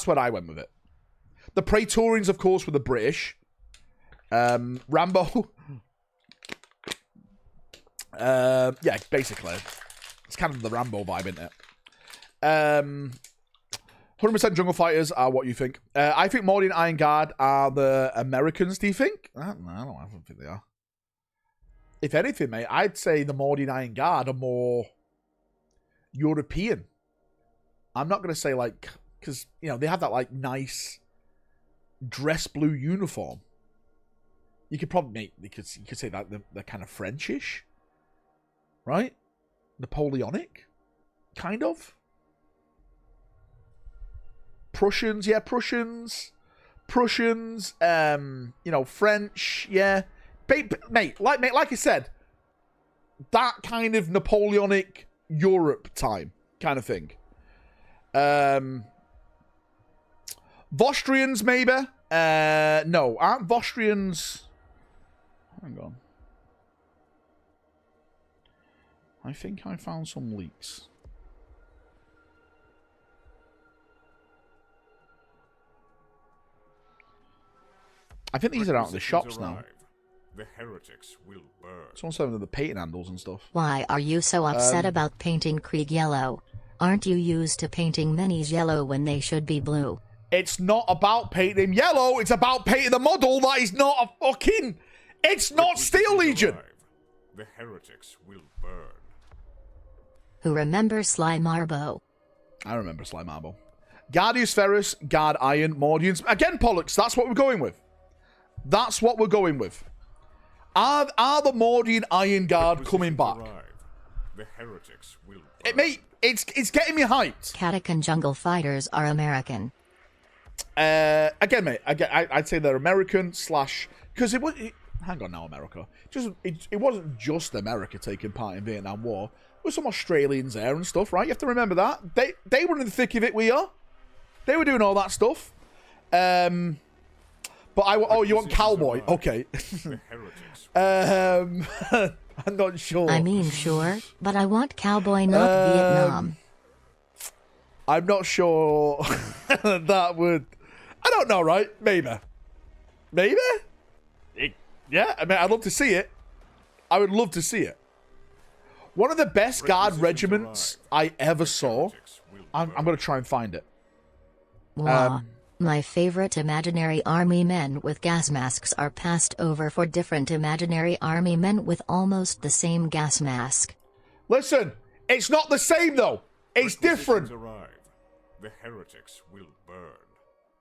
where I went with it. The Praetorians, of course, were the British. Rambo. Yeah, basically. It's kind of the Rambo vibe, isn't it? 100% Jungle Fighters are what you think. I think Morty and Iron Guard are the Americans, do you think? I don't think they are. If anything, mate, I'd say the Morty and Iron Guard are more European. I'm not going to say, like, because, you know, they have that, like, nice dress blue uniform. You could probably make, you could say that they're kind of Frenchish. Right? Napoleonic? Kind of? Prussians, yeah, Prussians, you know, French, yeah. Mate, like I said, that kind of Napoleonic Europe time kind of thing. Vostrians, maybe? No, aren't Vostrians... Hang on. I think I found some leaks. I think these are out in the shops now. The heretics will burn. Someone's selling the painting handles and stuff. Why are you so upset about painting Krieg yellow? Aren't you used to painting minis yellow when they should be blue? It's not about painting him yellow. It's about painting the model that is not a fucking... It's not Steel Legion. The heretics will burn. Who remembers Sly Marbo? I remember Sly Marble. Guardius Ferrus, Guard Iron, Mordians. Again, Pollux, that's what we're going with. That's what we're going with. Are the Mordian Iron Guard coming back? The heretics will burn. Mate, it's getting me hyped. Katakan Jungle Fighters are American. Again, mate, I'd say they're American slash... Because it was... Hang on now, America. It wasn't just America taking part in Vietnam War. There were some Australians there and stuff, right? You have to remember that. They were in the thick of it, we are. They were doing all that stuff. But oh, you want Cowboy? Okay. I'm not sure. I mean, sure, but I want Cowboy, not Vietnam. I'm not sure that would... I don't know, right? Maybe. Maybe? Yeah, I mean, I'd love to see it. I would love to see it. One of the best guard regiments I ever saw. I'm going to try and find it. Wow. My favorite imaginary army men with gas masks are passed over for different imaginary army men with almost the same gas mask. Listen, it's not the same though. It's different. The heretics will burn.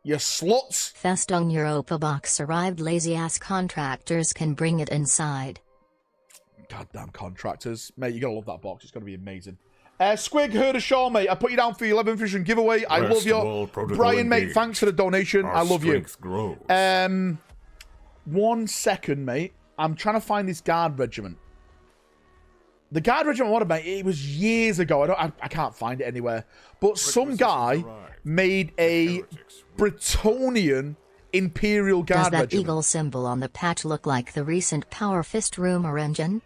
You sluts. Festung Europa box arrived. Lazy ass contractors can bring it inside. Goddamn contractors. Mate, you gotta love that box. It's gonna be amazing. Squig, heard of Shaw, mate. I put you down for the 11th vision giveaway. I love you. Brian, mate, thanks for the donation. I love you. Grows. 1 second, mate. I'm trying to find this guard regiment. The guard regiment, what about? It was years ago. I can't find it anywhere. But some guy made a Bretonian Imperial Guard regiment. Does that eagle symbol on the patch look like the recent Power Fist rumor engine?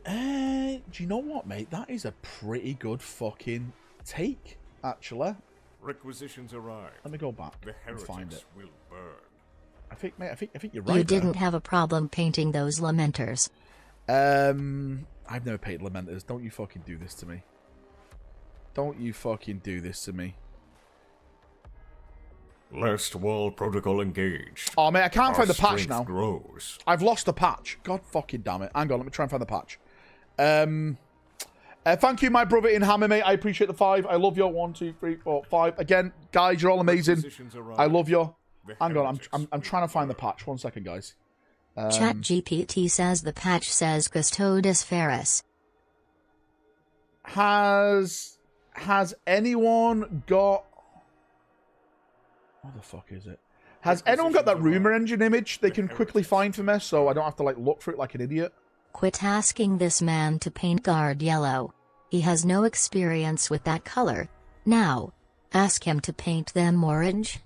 Do you know what, mate? That is a pretty good fucking take, actually. Requisitions arrive. Let me go back the and find it. Will burn. I think, mate, I think you're right. You didn't have a problem painting those lamenters. I've never painted lamenters. Don't you fucking do this to me. Don't you fucking do this to me. Last wall protocol engaged. Oh, mate, I can't find the patch now. Grows. I've lost the patch. God fucking damn it. Hang on, let me try and find the patch. Thank you, my brother in Hammer, mate. I appreciate the 5. I love you. 1, 2, 3, 4, 5. Again, guys, you're all amazing. I love you. Hang on, I'm trying to find the patch. 1 second, guys. ChatGPT says the patch says Custodes Ferris. Has anyone got... What the fuck is it? Has anyone got that rumor engine image they can quickly find for me so I don't have to like look for it like an idiot? Quit asking this man to paint guard yellow. He has no experience with that color. Now, ask him to paint them orange.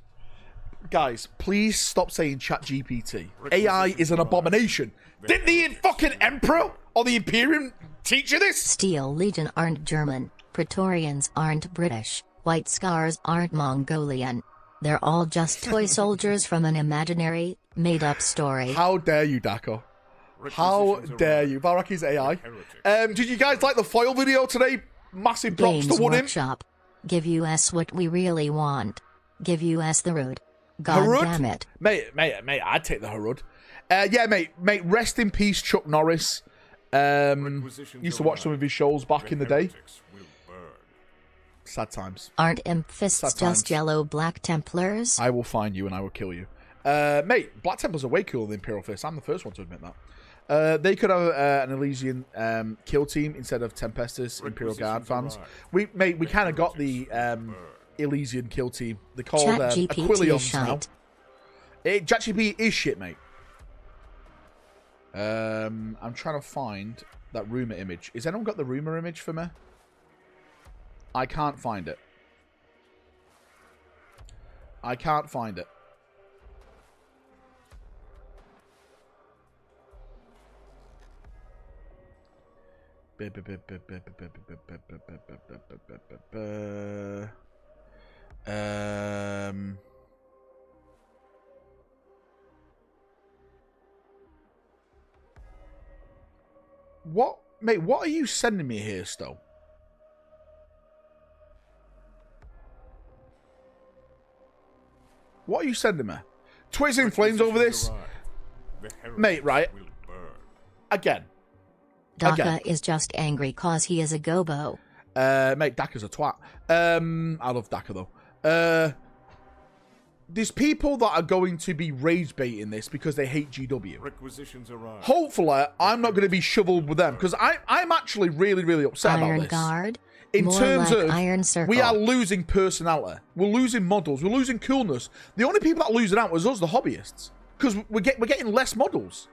Guys, please stop saying ChatGPT. AI is an abomination. Didn't the fucking Emperor or the Imperium teach you this? Steel Legion aren't German. Praetorians aren't British. White Scars aren't Mongolian. They're all just toy soldiers from an imaginary, made-up story. How dare you, Dako? How dare you? Valrak is AI. Did you guys like the foil video today? Massive props Games to Woodim. Workshop. Give us what we really want. Give us the road. God Harud? damn it. Mate, I'd take the Harud. Yeah, mate, rest in peace, Chuck Norris. Used to watch some of his shows back in the day. Sad times. Aren't imp fists just yellow Black Templars? I will find you and I will kill you. Mate, Black Templars are way cooler than Imperial Fists. I'm the first one to admit that. They could have an Elysian kill team instead of Tempestus Imperial Guard fans. We kind of got the Elysian kill team. They're called Aquilions now. ChatGPT is shit, mate. I'm trying to find that rumor image. Has anyone got the rumor image for me? I can't find it. I can't find it. Mate, what are you sending me here, Stowe? What are you sending me? Twiz in flames over this? Mate, right. Again. Daka is just angry cause he is a gobo. Mate, Daka's a twat. I love Daka, though. There's people that are going to be rage baiting this because they hate GW. Requisitions arrive. Hopefully, I'm not going to be shoveled with them because I'm actually really, really upset about Iron this. Guard? In More terms like of, Iron Circle. we are losing personality. We're losing models. We're losing coolness. The only people that are losing out was us, the hobbyists. Because we're getting less models.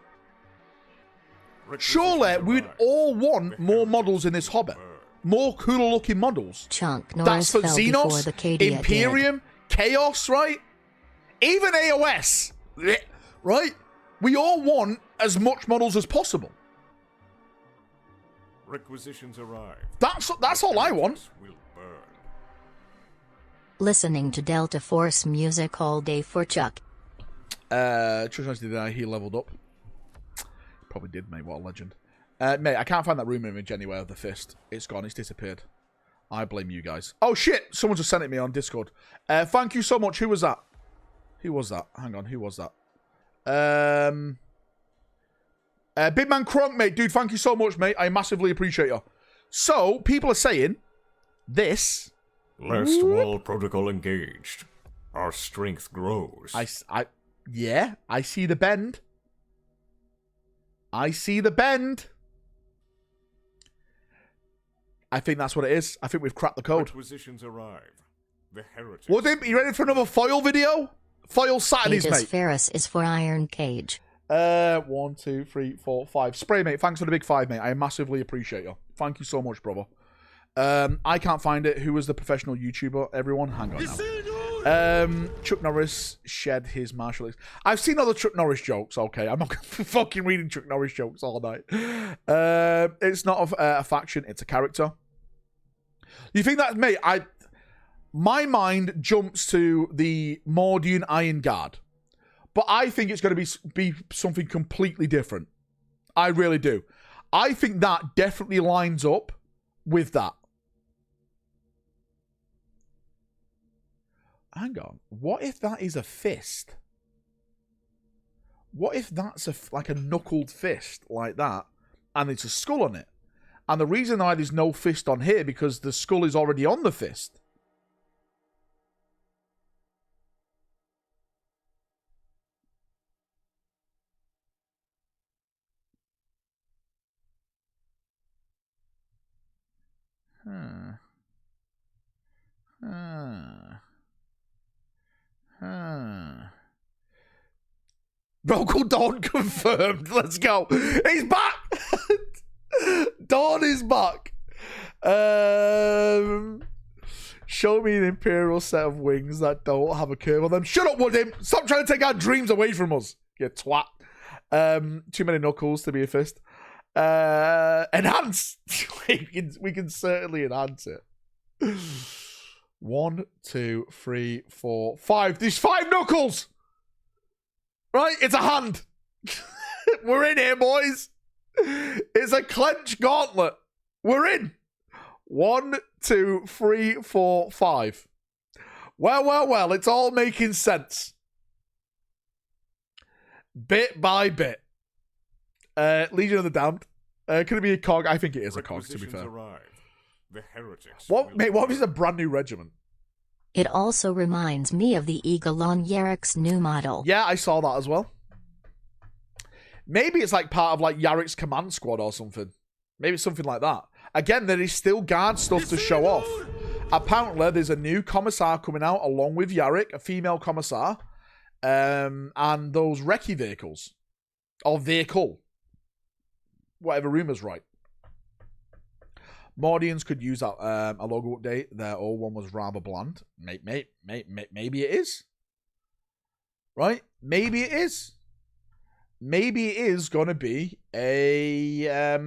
Surely, we'd all want more models in this hobby. More cooler looking models. Chunk Norris That's for fell before Xenos, the Cadia Imperium, Chaos, right? Even AOS, right? We all want as much models as possible. Requisitions arrive. That's all I want. Will burn. Listening to Delta Force music all day for Chuck. Did he leveled up? Probably did, mate. What a legend. Mate, I can't find that room image anywhere of the fist. It's gone. It's disappeared. I blame you guys. Oh, shit. Someone just sent it me on Discord. Thank you so much. Who was that? Who was that? Hang on. Who was that? Big Man Crunk, mate. Dude, thank you so much, mate. I massively appreciate you. So, people are saying this. Last wall protocol engaged. Our strength grows. Yeah, I see the bend. I see the bend. I think that's what it is. I think we've cracked the code. Requisitions arrive. The heretics. Woodimp, you ready for another foil video? Foil Saturdays, Aegis mate. Ferris is for Iron Cage. 1, 2, 3, 4, 5. Spray, mate. Thanks for the big 5, mate. I massively appreciate you. Thank you so much, brother. I can't find it. Who was the professional YouTuber? Everyone, hang on now. Chuck Norris shed his martial arts. I've seen other Chuck Norris jokes. Okay, I'm not fucking reading Chuck Norris jokes all night. It's not a faction. It's a character. You think that, mate? My mind jumps to the Mordian Iron Guard, but I think it's going to be something completely different. I really do. I think that definitely lines up with that. Hang on. What if that is a fist? What if that's like a knuckled fist like that, and it's a skull on it? And the reason why there's no fist on here because the skull is already on the fist. Vocal Dawn confirmed. Let's go. He's back. Dawn is back. Show me an Imperial set of wings that don't have a curve on them. Shut up, Woodim. Stop trying to take our dreams away from us, you twat. Too many knuckles to be a fist. Enhance. we can certainly enhance it. 1, 2, 3, 4, 5. There's 5 knuckles. Right, it's a hand. We're in here, boys. It's a clenched gauntlet. We're in. 1, 2, 3, 4, 5. Well. It's all making sense. Bit by bit. Legion of the Damned. Could it be a cog? I think it is a cog, to be fair. The heretics. What if it's a brand new regiment? It also reminds me of the Eagle on Yarrick's new model. Yeah, I saw that as well. Maybe it's like part of like Yarrick's command squad or something. Maybe it's something like that. Again, there is still guard stuff to show off. Apparently, there's a new commissar coming out along with Yarrick, a female commissar, and those recce vehicles. Or vehicle. Whatever rumour's right. Mordians could use that a logo update. Their old one was rather bland. Maybe it is. Right? Maybe it is. Maybe it is going to be a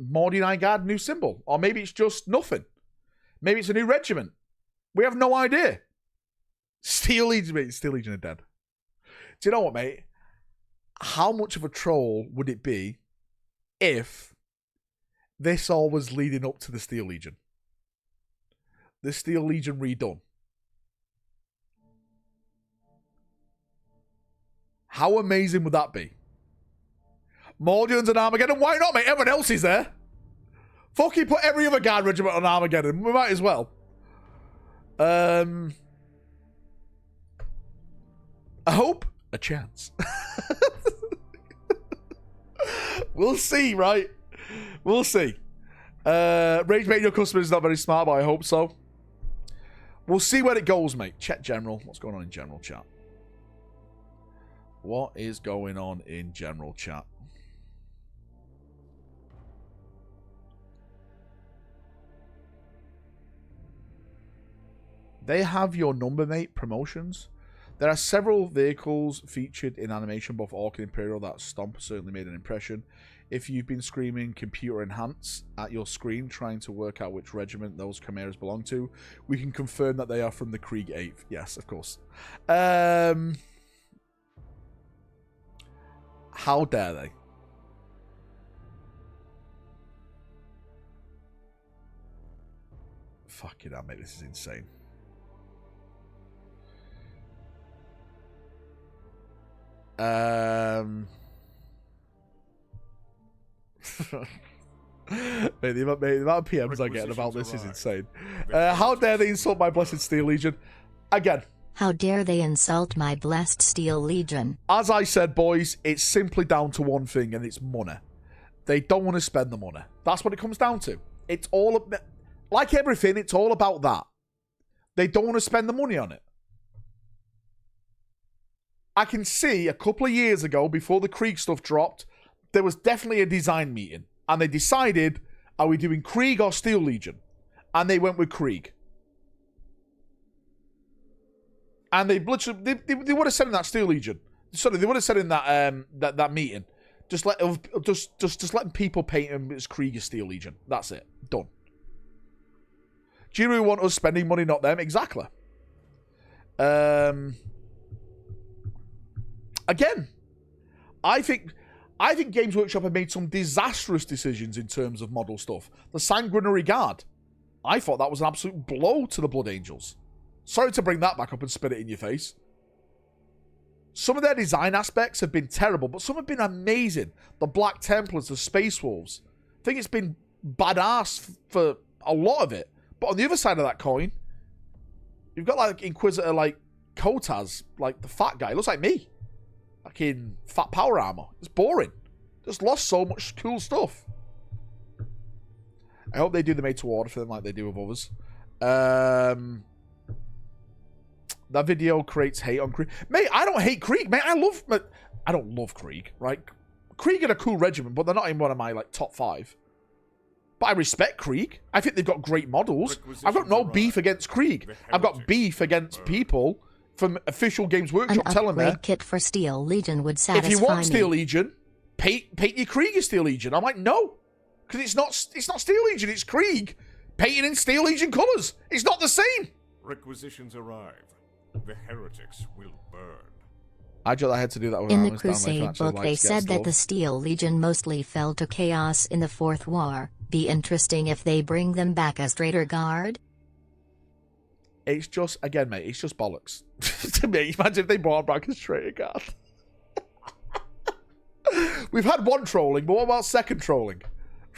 Mordian Eye Guard new symbol. Or maybe it's just nothing. Maybe it's a new regiment. We have no idea. Steel Legion, mate. Steel Legion are dead. Do you know what, mate? How much of a troll would it be if this all was leading up to the Steel Legion. The Steel Legion redone. How amazing would that be? Mordians and Armageddon? Why not, mate? Everyone else is there. Fucking put every other guard regiment on Armageddon. We might as well. I hope a chance. We'll see, right? We'll see. Rage mate your customer is not very smart, but I hope so. We'll see where it goes, mate. Check general. What's going on in general chat? What is going on in general chat? They have your number, mate. Promotions. There are several vehicles featured in animation, both Orc and Imperial, that Stomp certainly made an impression. If you've been screaming computer enhance at your screen trying to work out which regiment those chimeras belong to, we can confirm that they are from the Krieg 8th. Yes, of course. How dare they? Fucking hell, mate, this is insane. Mate, the amount of PMs I get about this is insane. How dare they insult my blessed Steel Legion? Again. How dare they insult my blessed Steel Legion? As I said, boys, it's simply down to one thing, and it's money. They don't want to spend the money. That's what it comes down to. It's all, like everything, it's all about that. They don't want to spend the money on it. I can see a couple of years ago, before the Krieg stuff dropped, there was definitely a design meeting. And they decided, are we doing Krieg or Steel Legion? And they went with Krieg. And they literally, they would have said in that Steel Legion. Sorry, they would have said in that that meeting. Just let people paint them as Krieg or Steel Legion. That's it. Done. Do you really want us spending money, not them? Exactly. Again, I think Games Workshop have made some disastrous decisions in terms of model stuff. The Sanguinary Guard. I thought that was an absolute blow to the Blood Angels. Sorry to bring that back up and spit it in your face. Some of their design aspects have been terrible, but some have been amazing. The Black Templars, the Space Wolves. I think it's been badass for a lot of it. But on the other side of that coin, you've got like Inquisitor like Kotaz, like the fat guy. He looks like me. Like in fat power armor. It's boring. Just lost so much cool stuff. I hope they do the made to order for them like they do with others. That video creates hate on Krieg. Mate, I don't hate Krieg. Mate, I don't love Krieg, right? Krieg are a cool regiment, but they're not in one of my like top 5. But I respect Krieg. I think they've got great models. I've got no beef against Krieg. I've got beef against people from official Games Workshop telling me. An upgrade kit for Steel Legion would satisfy if you want me. Steel Legion, paint your Krieg as Steel Legion. I'm like, no. Because it's not Steel Legion, it's Krieg. Painted in Steel Legion colours. It's not the same. Requisitions arrive. The heretics will burn. I had to do that in the Crusade book, they said that the Steel Legion mostly fell to chaos in the Fourth War. Be interesting if they bring them back as Traitor Guard. It's just, again, mate, it's just bollocks. To me, imagine if they brought back as Traitor Guard. We've had one trolling, but what about second trolling?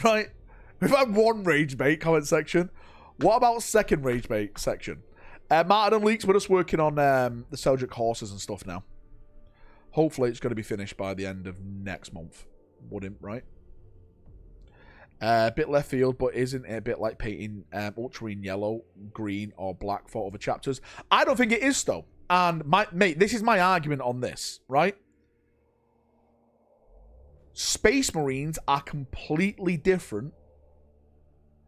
Right? We've had one rage bait comment section. What about second rage bait section? Martyrdom Leaks, we're just working on the Seljuk horses and stuff now. Hopefully it's going to be finished by the end of next month. Wouldn't, right? A bit left field, but isn't it a bit like painting ultramarine yellow, green, or black for other chapters? I don't think it is, though. And, mate, this is my argument on this, right? Space Marines are completely different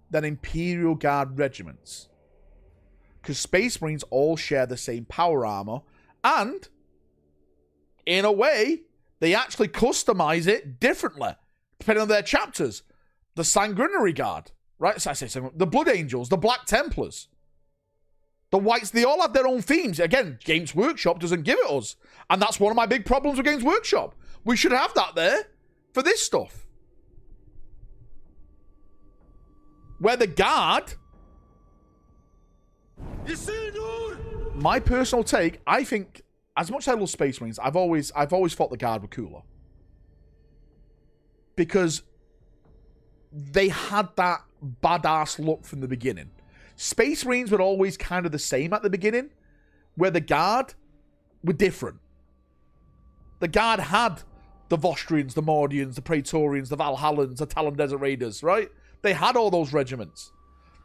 than Imperial Guard regiments. Because Space Marines all share the same power armor, and in a way, they actually customize it differently, depending on their chapters. The Sanguinary Guard, right? So I say the Blood Angels, the Black Templars, the Whites, they all have their own themes. Again, Games Workshop doesn't give it us. And that's one of my big problems with Games Workshop. We should have that there for this stuff. Where the guard... My personal take, I think, as much as I love Space Marines, I've always thought the guard were cooler. Because they had that badass look from the beginning. Space Marines were always kind of the same at the beginning, where the guard were different. The guard had the Vostrians, the Mordians, the Praetorians, the Valhallans, the Talon Desert Raiders, right? They had all those regiments.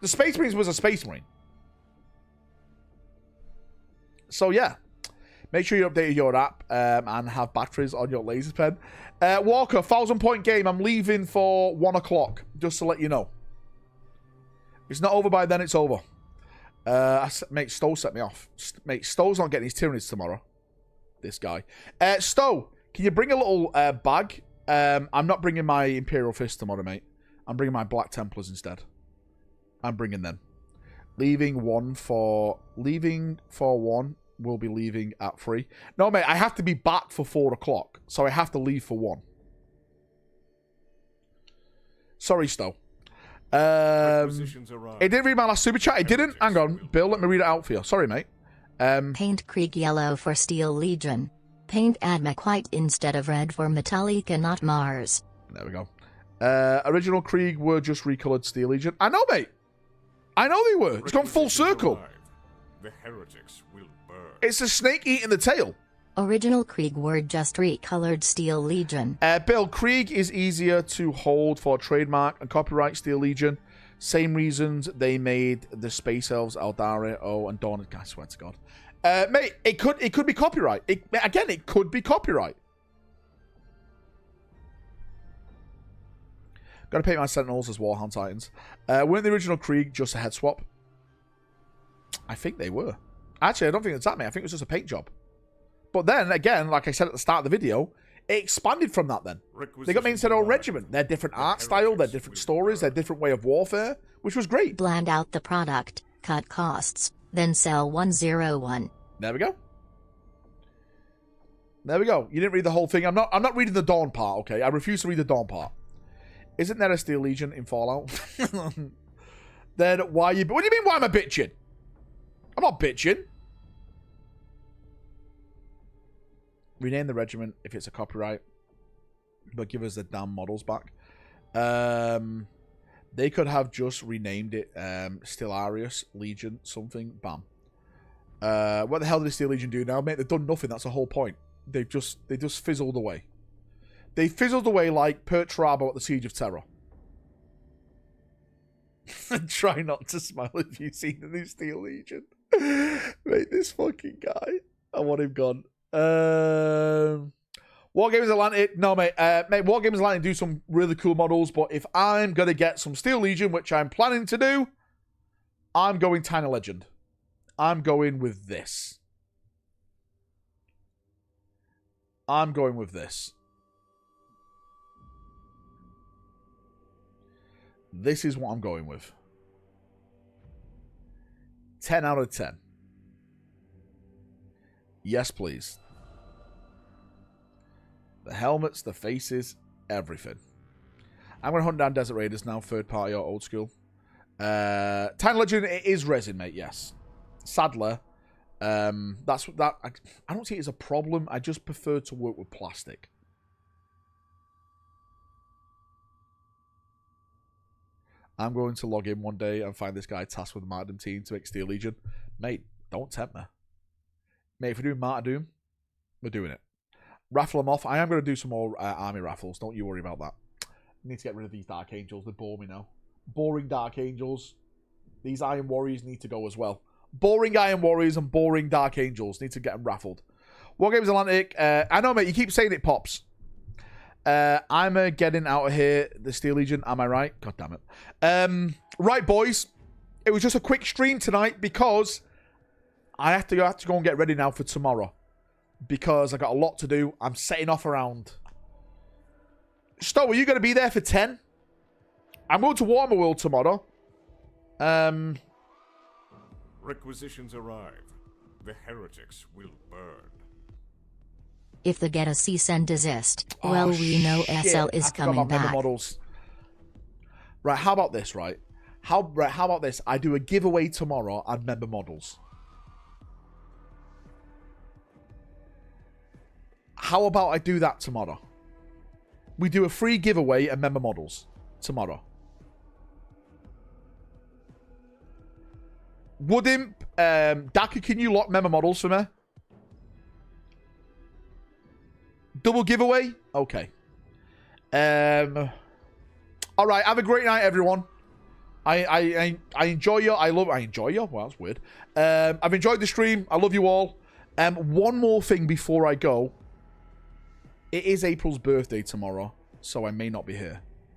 The Space Marines was a Space Marine. So, yeah. Make sure you update your app and have batteries on your laser pen. Walker, 1,000-point game. I'm leaving for 1 o'clock, just to let you know. If it's not over by then, it's over. Mate, Stowe set me off. Mate, Stowe's not getting his Tyranids tomorrow. This guy. Stowe, can you bring a little bag? I'm not bringing my Imperial Fist tomorrow, mate. I'm bringing my Black Templars instead. I'm bringing them. Leaving for 1. We'll be leaving at 3. No, mate, I have to be back for 4 o'clock. So I have to leave for 1. Sorry, Stowe. It didn't read my last super chat. It didn't. Hang on. Bill, let me read it out for you. Sorry, mate. Paint Krieg yellow for Steel Legion. Paint AdMech white instead of red for Metallica, not Mars. There we go. Original Krieg were just recolored Steel Legion. I know, mate. I know they were. It's gone full circle. The heretics will burn. It's a snake eating the tail. Original Krieg were just recolored Steel Legion. Bill, Krieg is easier to hold for trademark and copyright Steel Legion. Same reasons they made the Space Elves, Eldari, and Dawn. I swear to God. Mate, it could be copyright. It could be copyright. Gotta paint my Sentinels as Warhound Titans. Weren't the original Krieg just a head swap? I think they were. Actually, I don't think it's that, mate. I think it was just a paint job. But then, again, like I said at the start of the video, it expanded from that then. They got made into their own regiment. Their different art style, their different stories, their different way of warfare, which was great. Blend out the product, cut costs, then sell 101. There we go. There we go. You didn't read the whole thing. I'm not reading the Dawn part, okay? I refuse to read the Dawn part. Isn't there a Steel Legion in Fallout? Then why are you... What do you mean, why am I bitching? I'm not bitching. Rename the regiment if it's a copyright. But give us the damn models back. They could have just renamed it Stellaris Legion something. Bam. What the hell did the Steel Legion do now, mate? They've done nothing. That's the whole point. They just fizzled away. They fizzled away like Pert Trabo at the Siege of Terror. Try not to smile if you've seen the new Steel Legion. Mate, this fucking guy. I want him gone. Wargames Atlantic. No, mate. Mate, Wargames Atlantic do some really cool models, but if I'm going to get some Steel Legion, which I'm planning to do, I'm going Tiny Legend. I'm going with this. I'm going with this. This is what I'm going with. 10 out of 10. Yes, please. The helmets, the faces, everything. I'm going to hunt down Desert Raiders now, third party or old school. Tiny Legend, it is resin, mate, yes. Sadler, I don't see it as a problem. I just prefer to work with plastic. I'm going to log in one day and find this guy tasked with the Martyrdom team to make Steel Legion. Mate, don't tempt me. Mate, if we're doing Martyrdom, we're doing it. Raffle them off. I am going to do some more army raffles. Don't you worry about that. I need to get rid of these Dark Angels. They bore me now. Boring Dark Angels. These Iron Warriors need to go as well. Boring Iron Warriors and boring Dark Angels. Need to get them raffled. Wargames Atlantic. I know, mate. You keep saying it pops. I'm getting out of here. The Steel Legion. Am I right? God damn it. Right, boys. It was just a quick stream tonight because I have to go and get ready now for tomorrow. Because I got a lot to do. I'm setting off around. Stowe, are you going to be there for 10? I'm going to Warhammer World tomorrow. Requisitions arrive. The heretics will burn. If they get a cease and desist, we know shit. SL is coming back. Models. Right, how about this, right? How about this? I do a giveaway tomorrow and member models. How about I do that tomorrow? We do a free giveaway and member models tomorrow. Woodimp, Daka, can you lock member models for me? Double giveaway? Okay. All right, have a great night, everyone. I enjoy you. I enjoy you. Well, that's weird. I've enjoyed the stream. I love you all. One more thing before I go. It is April's birthday tomorrow, so I may not be here.